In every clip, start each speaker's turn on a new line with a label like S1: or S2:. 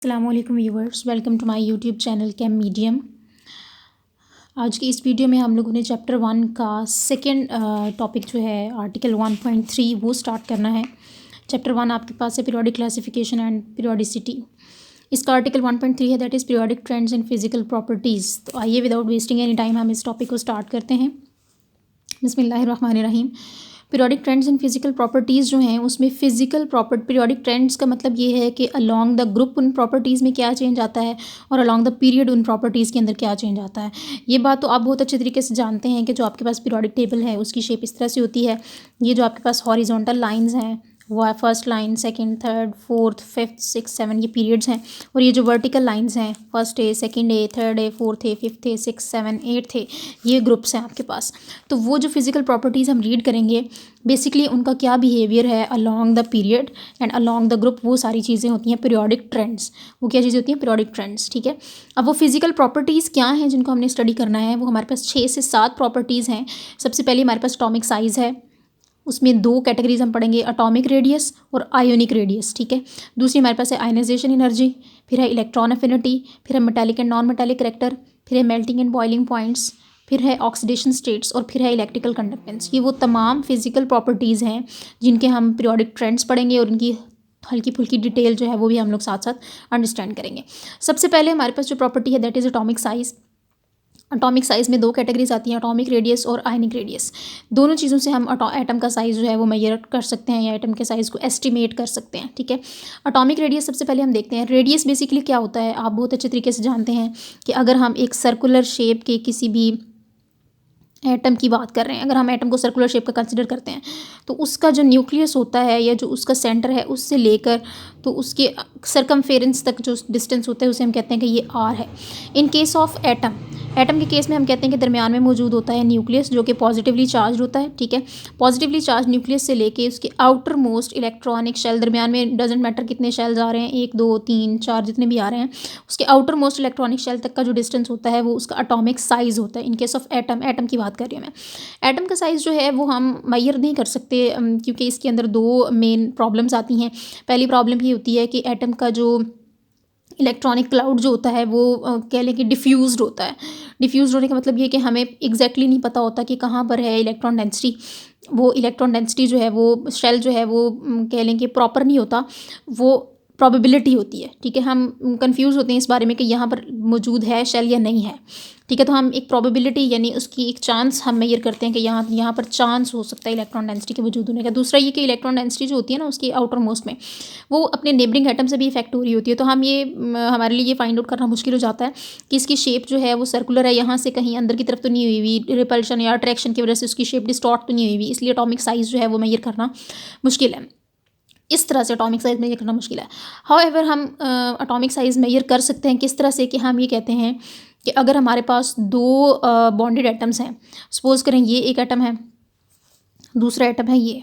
S1: अस्सलामुअलैकुम viewers, welcome to my YouTube channel cam medium. आज की इस वीडियो में हम लोगों ने चैप्टर 1 का सेकंड टॉपिक जो है आर्टिकल 1.3 वो स्टार्ट करना है। चैप्टर 1 आपके पास है पीरियोडिक क्लासिफिकेशन एंड पीरियोडिसिटी। इसका आर्टिकल 1.3 है that is periodic trends in physical properties. तो आइए विदाउट वेस्टिंग एनी टाइम हम इस टॉपिक को स्टार्ट करते हैं। बिस्मिल्लाहिर्रहमानिर्रहीम। Periodic trends in physical properties जो हैं उसमें फिजिकल प्रॉपर्टी पीरियोडिक ट्रेंड्स का मतलब ये है कि अलोंग द ग्रुप उन प्रॉपर्टीज़ में क्या चेंज आता है और अलोंग द पीरियड उन प्रॉपर्टीज़ के अंदर क्या चेंज आता है। ये बात तो आप बहुत अच्छे तरीके से जानते हैं कि जो आपके पास पीरियोडिक टेबल है उसकी शेप इस तरह से होती है। ये जो आपके पास हॉरिजॉन्टल लाइंस हैं वो है first line, second, third, fourth, fifth, six, seven, ये पीरियड्स हैं। और ये जो वर्टिकल लाइंस हैं first A, second A, third A, fourth A, fifth A, six, seven, eighth A, ये ग्रुप्स हैं आपके पास। तो वो जो फिजिकल प्रॉपर्टीज़ हम रीड करेंगे बेसिकली उनका क्या बिहेवियर है along the period and along the group, वो सारी चीज़ें होती हैं पीरियोडिक ट्रेंड्स। वो क्या चीज़ें होती हैं? Periodic trends. ठीक है, अब वो फिजिकल प्रॉपर्टीज़ क्या हैं जिनको हमने स्टडी करना है? वो हमारे पास 6 से 7 प्रॉपर्टीज़ हैं। सबसे पहले हमारे पास एटॉमिक साइज़ है, उसमें 2 कैटेगरीज हम पढ़ेंगे, एटॉमिक रेडियस और आयोनिक रेडियस। ठीक है, दूसरी हमारे पास है आयनाइजेशन एनर्जी, फिर है इलेक्ट्रॉन एफिनिटी, फिर है metallic and non metallic character, फिर है मेल्टिंग एंड बॉइलिंग पॉइंट्स, फिर है ऑक्सीडेशन स्टेट्स और फिर है इलेक्ट्रिकल कंडक्टेंस। ये वो तमाम फिजिकल प्रॉपर्टीज़ हैं जिनके हम पीरियोडिक ट्रेंड्स पढ़ेंगे और इनकी हल्की फुल्की डिटेल जो है वो भी हम लोग साथ साथ अंडरस्टैंड करेंगे। सबसे पहले हमारे पास जो प्रॉपर्टी है that is atomic size. Atomic size में 2 कैटेगरीज आती हैं, एटॉमिक रेडियस और आयनिक रेडियस। दोनों चीज़ों से हम एटम का साइज़ जो है वो मेजर कर सकते हैं या एटम के साइज़ को एस्टिमेट कर सकते हैं। ठीक है, एटॉमिक रेडियस सबसे पहले हम देखते हैं। रेडियस बेसिकली क्या होता है आप बहुत अच्छे तरीके से जानते हैं कि अगर हम एक सर्कुलर शेप के किसी भी एटम की बात कर रहे हैं, अगर हम एटम को सर्कुलर शेप का कंसिडर करते हैं तो उसका जो न्यूक्लियस होता है या जो उसका सेंटर है उससे लेकर तो उसके सरकमफेरेंस तक जो डिस्टेंस होता है उसे हम कहते हैं कि ये आर है। इन केस ऑफ एटम के केस में हम कहते हैं कि दरमियान में मौजूद होता है न्यूक्लियस जो कि पॉजिटिवली चार्ज होता है। ठीक है, पॉजिटिवली चार्ज न्यूक्लियस से लेके उसके आउटर मोस्ट इलेक्ट्रॉनिक शेल, दरमियान में डजेंट मैटर कितने शेल्स आ रहे हैं, 1 2 3 4 जितने भी आ रहे हैं, उसके आउटर मोस्ट इलेक्ट्रॉनिक शेल तक का जो डिस्टेंस होता है वो उसका एटॉमिक साइज़ होता है। इन केस ऑफ एटम की बात कर रही हूँ मैं। एटम का साइज़ जो है वो हम मेजर नहीं कर सकते क्योंकि इसके अंदर 2 मेन प्रॉब्लम्स आती हैं। पहली प्रॉब्लम ये होती है कि एटम का जो इलेक्ट्रॉनिक क्लाउड जो होता है वो कह लें कि डिफ्यूज़ड होता है। डिफ्यूज़ड होने का मतलब ये कि हमें एग्जैक्टली नहीं पता होता कि कहाँ पर है इलेक्ट्रॉन डेंसिटी। वो इलेक्ट्रॉन डेंसिटी जो है वो शेल जो है वो कह लें कि प्रॉपर नहीं होता, वो प्रोबेबिलिटी होती है। ठीक है, हम कंफ्यूज होते हैं इस बारे में कि यहाँ पर मौजूद है शेल या नहीं है। ठीक है, तो हम एक प्रोबेबिलिटी यानी उसकी एक चांस हम मेजर करते हैं कि यहाँ पर चांस हो सकता है इलेक्ट्रॉन डेंसिटी के वजूद होने का। दूसरा ये कि इलेक्ट्रॉन डेंसिटी जो होती है ना उसकी आउटर मोस्ट में वो अपने नेबरिंग एटम से भी इफेक्ट हो रही होती है। तो हम ये हमारे लिए ये फाइंड आउट करना मुश्किल हो जाता है कि इसकी शेप जो है वो सर्कुलर है, यहाँ से कहीं अंदर की तरफ तो नहीं हुई हुई, रिपल्शन या अट्रैक्शन की वजह से उसकी शेप डिस्टॉर्ट तो नहीं हुई हुई, इसलिए एटॉमिक साइज़ जो है वो मेजर करना मुश्किल है। इस तरह से एटॉमिक साइज़ मेजर करना मुश्किल है। हाउएवर हम एटॉमिक साइज़ मेजर कर सकते हैं किस तरह से कि हम ये कहते हैं कि अगर हमारे पास 2 बॉन्डेड एटम्स हैं, सपोज़ करें ये एक एटम है, दूसरा एटम है ये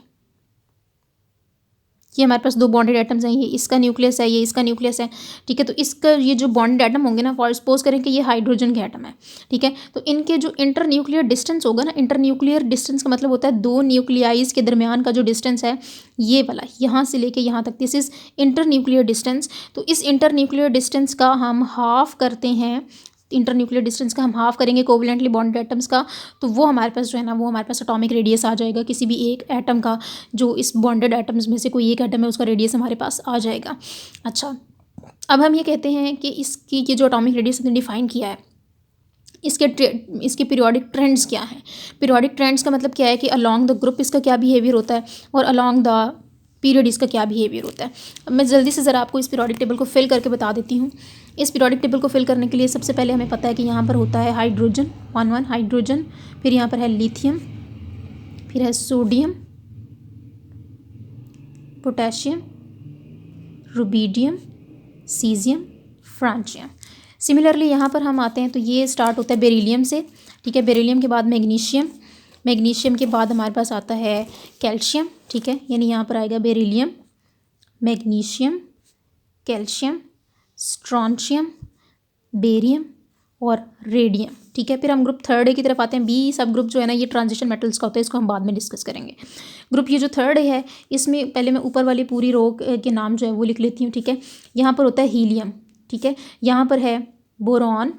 S1: हमारे पास 2 बॉन्डेड एटम्स हैं, ये इसका न्यूक्लियस है, ये इसका न्यूक्लियस है। ठीक है, तो इसका ये जो बॉन्डेड एटम होंगे ना, फॉर सपोज करें कि ये हाइड्रोजन के एटम है। ठीक है, तो इनके जो इंटर न्यूक्लियर डिस्टेंस होगा ना, इंटर न्यूक्लियर डिस्टेंस का मतलब होता है 2 न्यूक्लियाइज के दरमियान का जो डिस्टेंस है ये वाला, यहाँ से लेके यहाँ तक, this is inter nuclear distance. तो इस इंटर न्यूक्लियर डिस्टेंस का हम हाफ करते हैं, इंटर न्यूक्लियर डिस्टेंस का हम हाफ करेंगे कोवलेंटली बॉन्डेड एटम्स का, तो वो हमारे पास जो है ना वो हमारे पास एटॉमिक रेडियस आ जाएगा किसी भी एक एटम का। जो इस बॉन्डेड एटम्स में से कोई एक एटम है उसका रेडियस हमारे पास आ जाएगा। अच्छा, अब हम ये कहते हैं कि इसकी ये जो एटॉमिक रेडियस हमने डिफाइन किया है इसके पीरियोडिक ट्रेंड्स क्या हैं। पीरियोडिक ट्रेंड्स का मतलब क्या है कि अलोंग द ग्रुप इसका क्या बिहेवियर होता है और अलोंग द पीरियड इसका क्या बिहेवियर होता है। अब मैं जल्दी से ज़रा आपको इस पीरियोडिक टेबल को फिल करके बता देती हूँ। इस पीरियोडिक टेबल को फिल करने के लिए सबसे पहले हमें पता है कि यहाँ पर होता है हाइड्रोजन 1 हाइड्रोजन, फिर यहाँ पर है लिथियम, फिर है sodium, potassium, rubidium, caesium, francium. Similarly यहाँ पर हम आते हैं तो ये स्टार्ट होता है बेरिलियम से। ठीक है, बेरिलियम के बाद मैग्नीशियम, मैग्नीशियम के बाद हमारे पास आता है कैल्शियम। ठीक है, यानी यहाँ पर आएगा beryllium, magnesium, calcium, strontium, barium और रेडियम। ठीक है, फिर हम ग्रुप थर्ड ए की तरफ आते हैं। बी सब ग्रुप जो है ना ये ट्रांजिशन मेटल्स का होता है, इसको हम बाद में डिस्कस करेंगे। ग्रुप ये जो थर्ड ए है इसमें पहले मैं ऊपर वाली पूरी रो के नाम जो है वो लिख लेती हूँ। ठीक है, यहाँ पर होता है हीलियम, ठीक है। यहाँ पर है boron,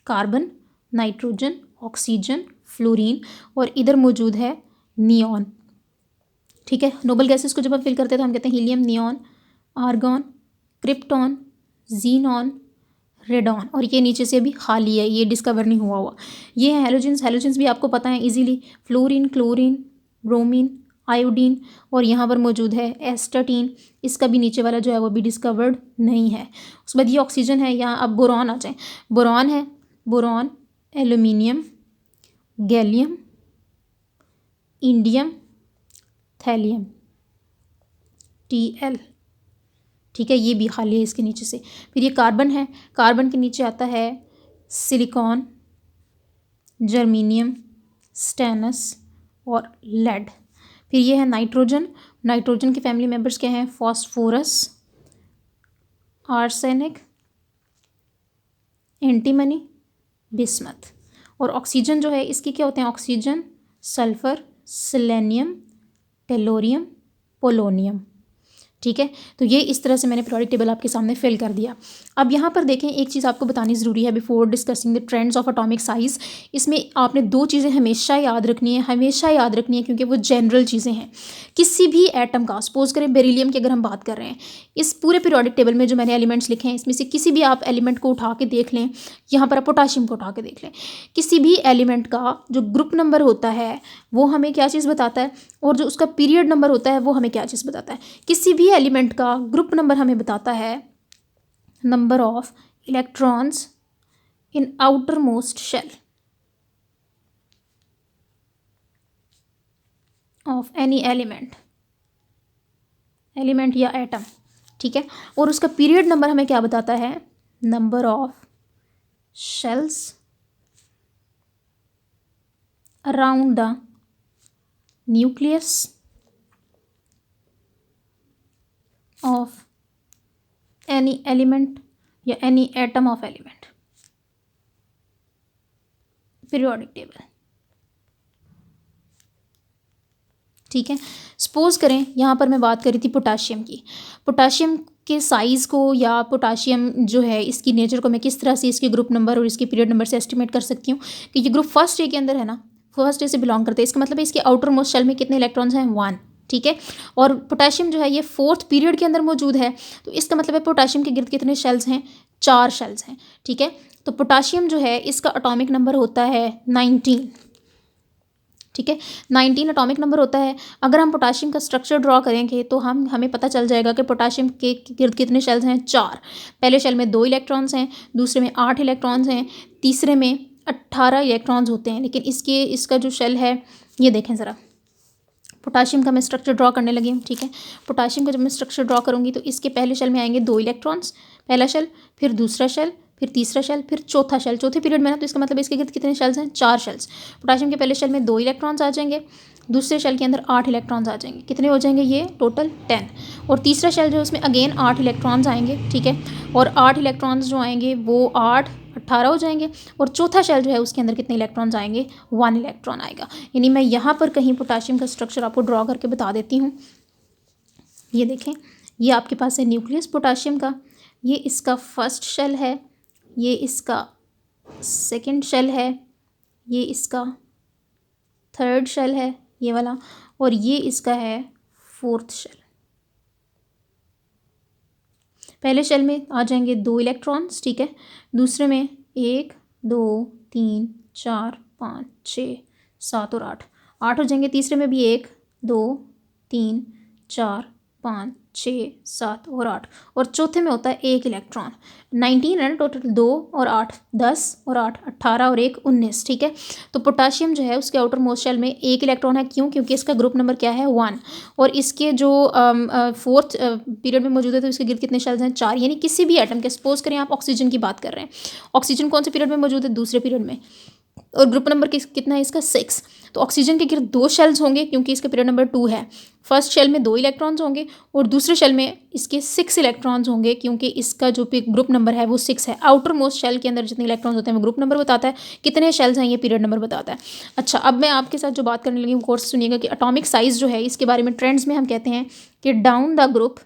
S1: carbon, nitrogen, oxygen, fluorine और इधर मौजूद है नियॉन, ठीक है। नोबल गैसेस को जब हम फिल करते हैं तो हम कहते हैं helium, neon, argon, krypton, xenon, radon, और ये नीचे से अभी खाली है, ये डिस्कवर नहीं हुआ। ये है हेलोजेंस। हेलोजेंस भी आपको पता है easily, fluorine, chlorine, bromine, iodine, और यहाँ पर मौजूद है एस्टाटीन, इसका भी नीचे वाला जो है वो भी डिस्कवर्ड नहीं है। उसके बाद ये ऑक्सीजन है। यहाँ अब बोरॉन आ जाए। बोरॉन है, boron, aluminium, gallium, indium, thallium, Tl, ठीक है। ये भी खाली है इसके नीचे से। फिर ये कार्बन है। कार्बन के नीचे आता है सिलिकॉन, जर्मीनियम, स्टेनस और लेड। फिर ये है नाइट्रोजन। नाइट्रोजन के फैमिली मेंबर्स क्या हैं? Phosphorus, arsenic, antimony, bismuth. और ऑक्सीजन जो है इसके क्या होते हैं? Oxygen, sulphur, selenium, tellurium, polonium, ठीक है। तो ये इस तरह से मैंने पीरियोडिक टेबल आपके सामने फिल कर दिया। अब यहाँ पर देखें, एक चीज़ आपको बतानी ज़रूरी है before discussing the trends of atomic size. इसमें आपने दो चीज़ें हमेशा याद रखनी है, हमेशा याद रखनी है, क्योंकि वो जनरल चीज़ें हैं। किसी भी एटम का, सपोज करें बेरिलियम की अगर हम बात कर रहे हैं, इस पूरे पीरियोडिक टेबल में जो मैंने एलिमेंट्स लिखे हैं इसमें से किसी भी आप एलिमेंट को उठा के देख लें, यहाँ पर आप पोटाशियम को उठा के देख लें, किसी भी एलिमेंट का जो ग्रुप नंबर होता है वो हमें क्या चीज़ बताता है, और जो उसका पीरियड नंबर होता है वो हमें क्या चीज़ बताता है। किसी भी एलिमेंट का ग्रुप नंबर हमें बताता है number of electrons in outer most shell of any element या एटम, ठीक है। और उसका पीरियड नंबर हमें क्या बताता है? Number of shells around the nucleus of any element या any atom of element, periodic table, ठीक है। सपोज करें यहाँ पर मैं बात कर रही थी पोटाशियम की। पोटाशियम के साइज़ को या पोटाशियम जो है इसकी नेचर को मैं किस तरह से इसके ग्रुप नंबर और इसके पीरियड नंबर से एस्टिमेट कर सकती हूँ कि ये ग्रुप फर्स्ट ए के अंदर है ना, फर्स्ट ए से बिलोंग करते हैं। इसका मतलब है इसके आउटर मोस्ट शेल में कितने इलेक्ट्रॉन्स हैं? 1, ठीक है। और पोटाशियम जो है ये 4th पीरियड के अंदर मौजूद है, तो इसका मतलब है पोटाशियम के गिर्द कितने शेल्स हैं? 4 शेल्स हैं, ठीक है। तो पोटाशियम जो है इसका एटॉमिक नंबर होता है 19, ठीक है। 19 एटॉमिक नंबर होता है। अगर हम पोटाशियम का स्ट्रक्चर ड्रॉ करेंगे तो हमें पता चल जाएगा कि पोटाशियम के गिर्द कितने शेल्स हैं? 4। पहले शेल में 2 इलेक्ट्रॉन्स हैं, दूसरे में 8 इलेक्ट्रॉन्स हैं, तीसरे में 18 इलेक्ट्रॉन्स होते हैं। लेकिन इसका जो शेल है ये देखें ज़रा, पोटाशियम का मैं स्ट्रक्चर ड्रॉ करने लगी हूँ, ठीक है। पोटाशियम का जब मैं स्ट्रक्चर ड्रॉ करूँगी तो इसके पहले शेल में आएंगे 2 इलेक्ट्रॉन्स, पहला शेल, फिर दूसरा शेल, फिर तीसरा शेल, फिर चौथा शेल, चौथे पीरियड में ना, तो इसका मतलब इसके गिर्द कितने शेल्स हैं? 4 शेल्स। पोटाशियम के पहले शेल में 2 इलेक्ट्रॉन्स आ जाएंगे, दूसरे शेल के अंदर 8 इलेक्ट्रॉन्स आ जाएंगे, कितने हो जाएंगे ये? टोटल 10। और तीसरा शेल जो है उसमें अगेन 8 इलेक्ट्रॉन्स आएंगे, ठीक है। और 8 इलेक्ट्रॉन्स जो आएंगे वो 8 18 हो जाएंगे। और चौथा शेल जो है उसके अंदर कितने इलेक्ट्रॉन्स आएंगे? 1 इलेक्ट्रॉन आएगा। यानी मैं यहाँ पर कहीं पोटाशियम का स्ट्रक्चर आपको ड्रॉ करके बता देती हूँ। ये देखें, ये आपके पास है न्यूक्लियस पोटाशियम का, ये इसका फर्स्ट शेल है, ये इसका सेकंड शेल है, ये इसका थर्ड शेल है ये वाला, और ये इसका है 4th शेल। पहले शेल में आ जाएंगे 2 इलेक्ट्रॉन्स, ठीक है। दूसरे में 1 2 3 4 5 6 7 और 8 हो जाएंगे। तीसरे में भी 1 2 3 4 5 6 7 और 8। और चौथे में होता है 1 इलेक्ट्रॉन। 19 है ना टोटल, 2 और 8 10 और 8 18 और 1 19, ठीक है। तो पोटाशियम जो है उसके आउटर मोस्ट शेल में 1 इलेक्ट्रॉन है। क्यों? क्योंकि इसका ग्रुप नंबर क्या है? 1। और इसके जो 4th पीरियड में मौजूद है तो इसके गिर्द कितने शेल्स हैं? 4। यानी किसी भी एटम के, सपोज करें आप ऑक्सीजन की बात कर रहे हैं, ऑक्सीजन कौन से पीरियड में मौजूद है? दूसरे पीरियड में, और ग्रुप नंबर कितना है इसका? 6। तो ऑक्सीजन के गिर्द 2 शेल्स होंगे क्योंकि इसका पीरियड नंबर 2 है। फर्स्ट शेल में 2 इलेक्ट्रॉन्स होंगे और दूसरे शेल में इसके 6 इलेक्ट्रॉन्स होंगे क्योंकि इसका जो ग्रुप नंबर है वो 6 है। आउटर मोस्ट शेल के अंदर जितने इलेक्ट्रॉन्स होते हैं वो ग्रुप नंबर बताता है, कितने शेल्स हैं ये पीरियड नंबर बताता है। अच्छा, अब मैं आपके साथ जो बात करने लगी हूँ कोर्स सुनिएगा कि एटॉमिक साइज जो है इसके बारे में ट्रेंड्स में हम कहते हैं कि down the group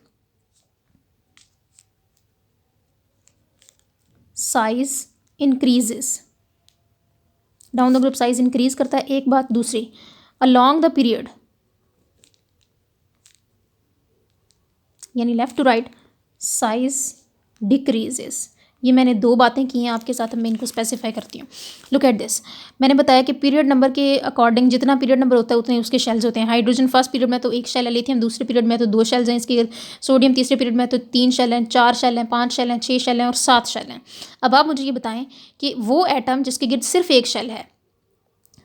S1: size increases, down the group size increase करता है। एक बात, दूसरी अलोंग द पीरियड यानी left to right size decreases. ये मैंने दो बातें की हैं आपके साथ, अब मैं इनको स्पेसिफाई करती हूँ। लुक एट दिस, मैंने बताया कि पीरियड नंबर के अकॉर्डिंग जितना पीरियड नंबर होता है उतने उसके शेल्स होते हैं। हाइड्रोजन फर्स्ट पीरियड में तो एक शेल है, लिथियम दूसरे पीरियड में तो दो शेल्स हैं इसके, सोडियम तीसरे पीरियड में तो तीन शेल हैं, चार शेल हैं, पाँच शेल हैं, छः शेल हैं और सात शेल हैं। अब आप मुझे ये बताएं कि वो एटम जिसके गिर्द सिर्फ एक शेल है,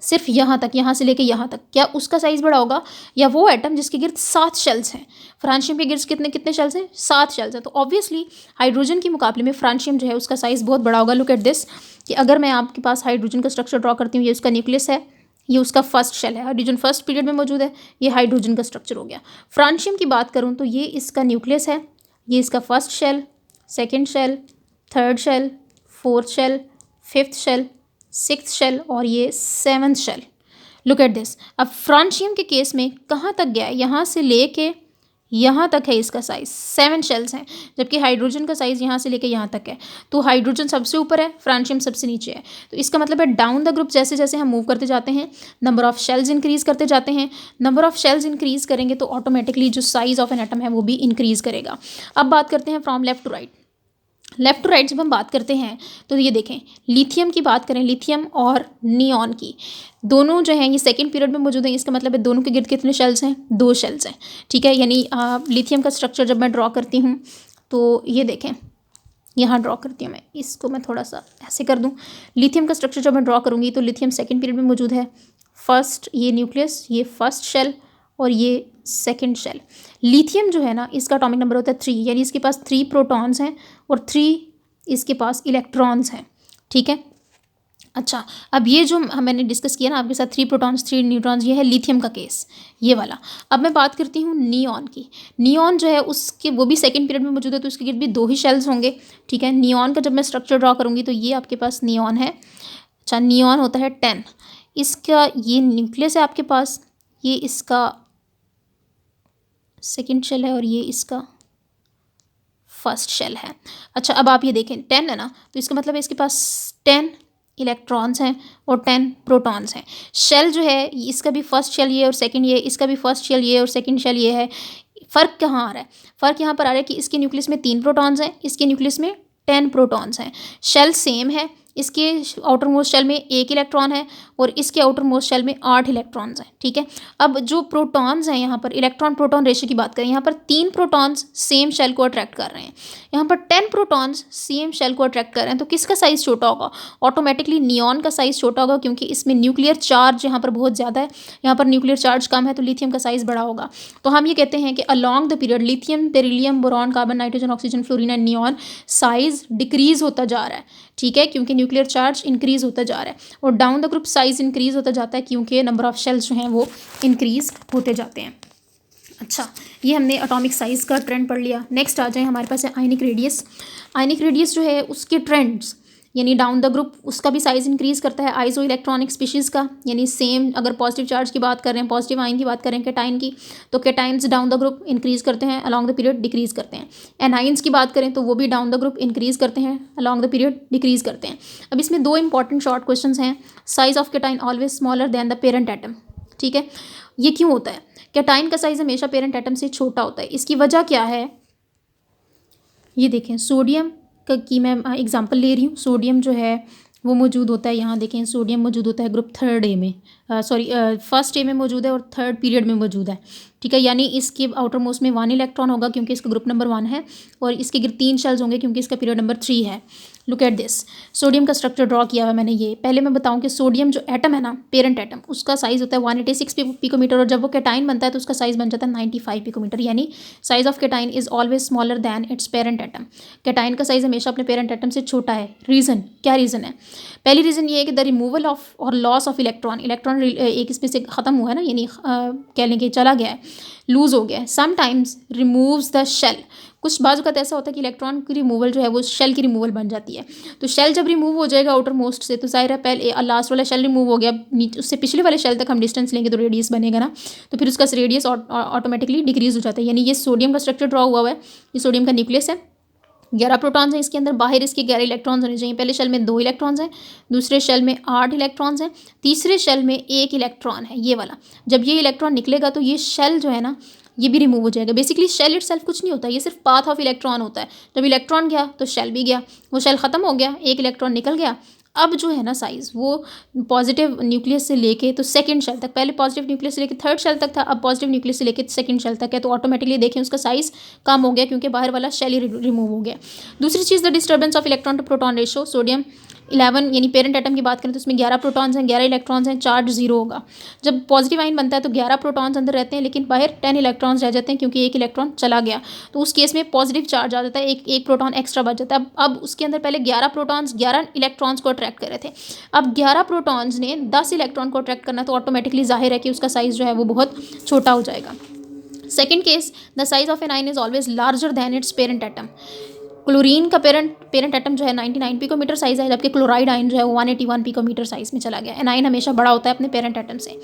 S1: सिर्फ यहाँ तक, यहाँ से लेके यहाँ तक, क्या उसका साइज़ बड़ा होगा, या वो एटम जिसके गिर्द सात शेल्स हैं? फ्रांशियम के गिर्द कितने कितने शेल्स हैं? सात शेल्स हैं। तो ऑब्वियसली हाइड्रोजन के मुकाबले में फ्रांशियम जो है उसका साइज़ बहुत बड़ा होगा। लुक एट दिस, कि अगर मैं आपके पास हाइड्रोजन का स्ट्रक्चर ड्रॉ करती हूँ, ये उसका न्यूक्लियस है, ये उसका फर्स्ट शेल है, हाइड्रोजन फर्स्ट पीरियड में मौजूद है, ये हाइड्रोजन का स्ट्रक्चर हो गया। फ्रांशियम की बात करूँ तो ये इसका न्यूक्लियस है, ये इसका first shell, second shell, third shell, fourth shell, fifth shell, sixth shell और ये seventh shell. Look at this, अब फ्रांशियम के केस में कहाँ तक गया है? यहाँ से लेके यहाँ तक है इसका साइज़, 7 शेल्स हैं, जबकि हाइड्रोजन का साइज़ यहाँ से लेके यहाँ तक है। तो हाइड्रोजन सबसे ऊपर है, फ्रांशियम सबसे नीचे है। तो इसका मतलब है डाउन द ग्रुप जैसे जैसे हम मूव करते जाते हैं, नंबर ऑफ शेल्स इंक्रीज़ करते जाते हैं। नंबर ऑफ शेल्स इंक्रीज़ करेंगे तो ऑटोमेटिकली जो साइज़ ऑफ एन एटम है वो भी इंक्रीज़ करेगा। अब बात करते हैं from left to right. Left to right जब हम बात करते हैं तो ये देखें, लिथियम की बात करें, लिथियम और नियॉन की, दोनों जो हैं ये सेकंड पीरियड में मौजूद हैं। इसका मतलब है दोनों के गिर्द कितने शेल्स हैं? दो शेल्स हैं, ठीक है। यानी लिथियम का स्ट्रक्चर जब मैं ड्रॉ करती हूँ तो ये देखें, यहाँ ड्रॉ करती हूँ मैं, इसको मैं थोड़ा सा ऐसे कर दूँ। लिथियम का स्ट्रक्चर जब मैं ड्रॉ करूँगी तो लिथियम सेकेंड पीरियड में मौजूद है, फर्स्ट ये न्यूक्लियस, ये फर्स्ट शेल और ये सेकेंड शेल। लिथियम जो है ना, इसका एटॉमिक नंबर होता है 3, यानी इसके पास 3 प्रोटॉन्स हैं और 3 इसके पास इलेक्ट्रॉन्स हैं, ठीक है। अच्छा, अब ये जो मैंने डिस्कस किया ना आपके साथ, 3 प्रोटॉन्स 3 न्यूट्रॉन्स, ये है लिथियम का केस, ये वाला। अब मैं बात करती हूँ नियॉन की। नियॉन जो है उसके, वो भी सेकेंड पीरियड में मौजूद है, तो उसके गिर्द भी 2 ही शेल्स होंगे, ठीक है। नियॉन का जब मैं स्ट्रक्चर ड्रॉ करूँगी तो ये आपके पास नियॉन है। अच्छा, नियॉन होता है 10, इसका ये न्यूक्लियस है आपके पास, ये इसका सेकेंड शेल है और ये इसका फर्स्ट शेल है। अच्छा, अब आप ये देखें 10 है ना, तो इसका मतलब है इसके पास 10 इलेक्ट्रॉन्स हैं और 10 प्रोटॉन्स हैं। शेल जो है इसका भी फर्स्ट शेल ये और सेकंड ये, इसका भी फर्स्ट शेल ये और सेकंड शेल ये है। फ़र्क कहाँ आ रहा है? फ़र्क यहाँ पर आ रहा है कि इसके न्यूक्लियस में 3 प्रोटॉन्स हैं, इसके न्यूक्लियस में 10 प्रोटॉन्स हैं। शेल सेम है, इसके आउटर मोस्ट शेल में 1 इलेक्ट्रॉन है और इसके आउटर मोस्ट शेल में 8 इलेक्ट्रॉन्स हैं, ठीक है। अब जो प्रोटॉन्स हैं, यहाँ पर इलेक्ट्रॉन प्रोटॉन रेशियो की बात करें, यहाँ पर 3 प्रोटॉन्स सेम शेल को अट्रैक्ट कर रहे हैं, यहाँ पर 10 प्रोटॉन्स सेम शेल को अट्रैक्ट कर रहे हैं। तो किसका साइज़ छोटा होगा? ऑटोमेटिकली नियॉन का साइज़ छोटा होगा, क्योंकि इसमें न्यूक्लियर चार्ज यहाँ पर बहुत ज़्यादा है, यहाँ पर न्यूक्लियर चार्ज कम है, तो लिथियम का साइज़ बड़ा होगा। तो हम ये कहते हैं कि along the period lithium, beryllium, boron, carbon, nitrogen, oxygen, fluorine and neon size decrease होता जा रहा है, ठीक है, क्योंकि न्यूक्लियर चार्ज इंक्रीज़ होता जा रहा है। और down the group size increase होता जाता है, क्योंकि नंबर ऑफ शेल्स जो हैं वो इंक्रीज़ होते जाते हैं। अच्छा, ये हमने एटॉमिक साइज़ का ट्रेंड पढ़ लिया। नेक्स्ट आ जाए, हमारे पास है आयनिक रेडियस। आयनिक रेडियस जो है उसके ट्रेंड्स, यानी डाउन द ग्रुप उसका भी साइज़ इंक्रीज़ करता है। आइसो इलेक्ट्रॉनिक स्पीशीज़ का, यानी सेम, अगर पॉजिटिव चार्ज की बात कर रहे हैं, पॉजिटिव आयन की बात करें कैटाइन की, तो कैटाइन्स डाउन द ग्रुप इंक्रीज़ करते हैं, अलॉन्ग द पीरियड डिक्रीज़ करते हैं। एनाइंस की बात करें तो वो भी डाउन द ग्रुप इंक्रीज़ करते हैं, अलॉन्ग द पीरियड डिक्रीज़ करते हैं। अब इसमें 2 इंपॉर्टेंट शॉर्ट क्वेश्चन हैं। Size of cation always smaller than the parent atom, ठीक है। ये क्यों होता है? कैटाइन का साइज़ हमेशा पेरेंट एटम से छोटा होता है। इसकी वजह क्या है? ये देखें, सोडियम की मैं एग्जांपल ले रही हूँ। सोडियम जो है वो मौजूद होता है, यहाँ देखें, सोडियम मौजूद होता है ग्रुप 3A में, फर्स्ट ए में मौजूद है और थर्ड पीरियड में मौजूद है, ठीक है। यानी इसके आउटर मोस्ट में 1 इलेक्ट्रॉन होगा, क्योंकि इसका ग्रुप नंबर 1 है, और इसके 3 शेल्स होंगे, क्योंकि इसका पीरियड नंबर 3 है। लुक एट दिस, सोडियम का स्ट्रक्चर ड्रॉ किया हुआ मैंने। ये पहले मैं बताऊं कि सोडियम जो एटम है ना, पेरेंट एटम, उसका साइज़ होता है 186 पिकोमीटर, और जब वो कैटाइन बनता है तो उसका साइज़ बन जाता है 95 पिकोमीटर। यानी size of cation is always smaller than its parent atom. Cation का साइज़ हमेशा अपने पेरेंट एटम से छोटा है। रीज़न क्या? रीज़न है, पहली रीज़न ये है कि द रिमूवल ऑफ और लॉस ऑफ इलेक्ट्रॉन, इलेक्ट्रॉन एक इसमें से ख़त्म हुआ है ना, यानी कह लें कि चला गया है, लूज़ हो गया है। समटाइम्स रिमूव्स द शेल, कुछ बाज़ का ऐसा होता है कि इलेक्ट्रॉन की रिमूवल जो है वो शेल की रिमूवल बन जाती है। तो शेल जब रिमूव हो जाएगा आउटर मोस्ट से, तो ज़ाहिर है पहले लास्ट वाला शेल रिमूव हो गया, उससे पिछले वाले शेल तक हम डिस्टेंस लेंगे तो रेडियस बनेगा ना, तो फिर उसका रेडियस ऑटोमेटिकली डिक्रीज़ हो जाता है। यानी ये सोडियम का स्ट्रक्चर ड्रॉ हुआ है, ये सोडियम का न्यूक्लियस है, 11 प्रोटॉन्स हैं इसके अंदर, बाहर इसके 11 इलेक्ट्रॉन्स होने चाहिए। पहले शेल में 2 इलेक्ट्रॉन्स हैं, दूसरे शेल में 8 इलेक्ट्रॉन्स हैं, तीसरे शेल में 1 इलेक्ट्रॉन है, ये वाला। जब ये इलेक्ट्रॉन निकलेगा तो ये शेल जो है ना ये भी रिमूव हो जाएगा। बेसिकली शेल इटसेल्फ कुछ नहीं होता, ये सिर्फ पाथ ऑफ इलेक्ट्रॉन होता है। जब इलेक्ट्रॉन गया तो शेल भी गया, वो शेल ख़त्म हो गया, एक इलेक्ट्रॉन निकल गया। अब जो है ना साइज़ वो पॉजिटिव न्यूक्लियस से लेके तो सेकंड शेल तक, पहले पॉजिटिव न्यूक्लियस से लेके थर्ड शेल तक था, अब पॉजिटिव न्यूक्लियस से लेके सेकंड शेल तक है, तो ऑटोमेटिकली देखें उसका साइज़ कम हो गया क्योंकि बाहर वाला शेल ही रिमूव हो गया। दूसरी चीज़ the disturbance of electron to proton ratio. Sodium 11 यानी पेरेंट एटम की बात करें तो उसमें 11 प्रोटॉन्स हैं, 11 इलेक्ट्रॉन्स हैं, चार्ज 0 होगा। जब पॉजिटिव आयन बनता है तो 11 प्रोटॉन्स अंदर रहते हैं लेकिन बाहर 10 इलेक्ट्रॉन्स रह जाते हैं क्योंकि एक इलेक्ट्रॉन चला गया, तो उस केस में पॉजिटिव चार्ज आ जाता है, एक प्रोटॉन एक्स्ट्रा बच जाता है। अब उसके अंदर पहले 11 प्रोटॉन्स 11 इलेक्ट्रॉन्स को अट्रैक्ट कर रहे थे, अब 11 प्रोटॉन्स ने 10 इलेक्ट्रॉन को अट्रैक्ट करना, तो ऑटोमेटिकली जाहिर है कि उसका साइज़ जो है वो बहुत छोटा हो जाएगा। Second case, the size of an ion is always larger than its parent atom. Chlorine का पेरेंट एटम जो है 99 पिकोमीटर साइज़ है, जबकि क्लोराइड आयन जो है वो 181 पिकोमीटर साइज़ में चला गया। एनाइन हमेशा बड़ा होता है अपने पेरेंट एटम से।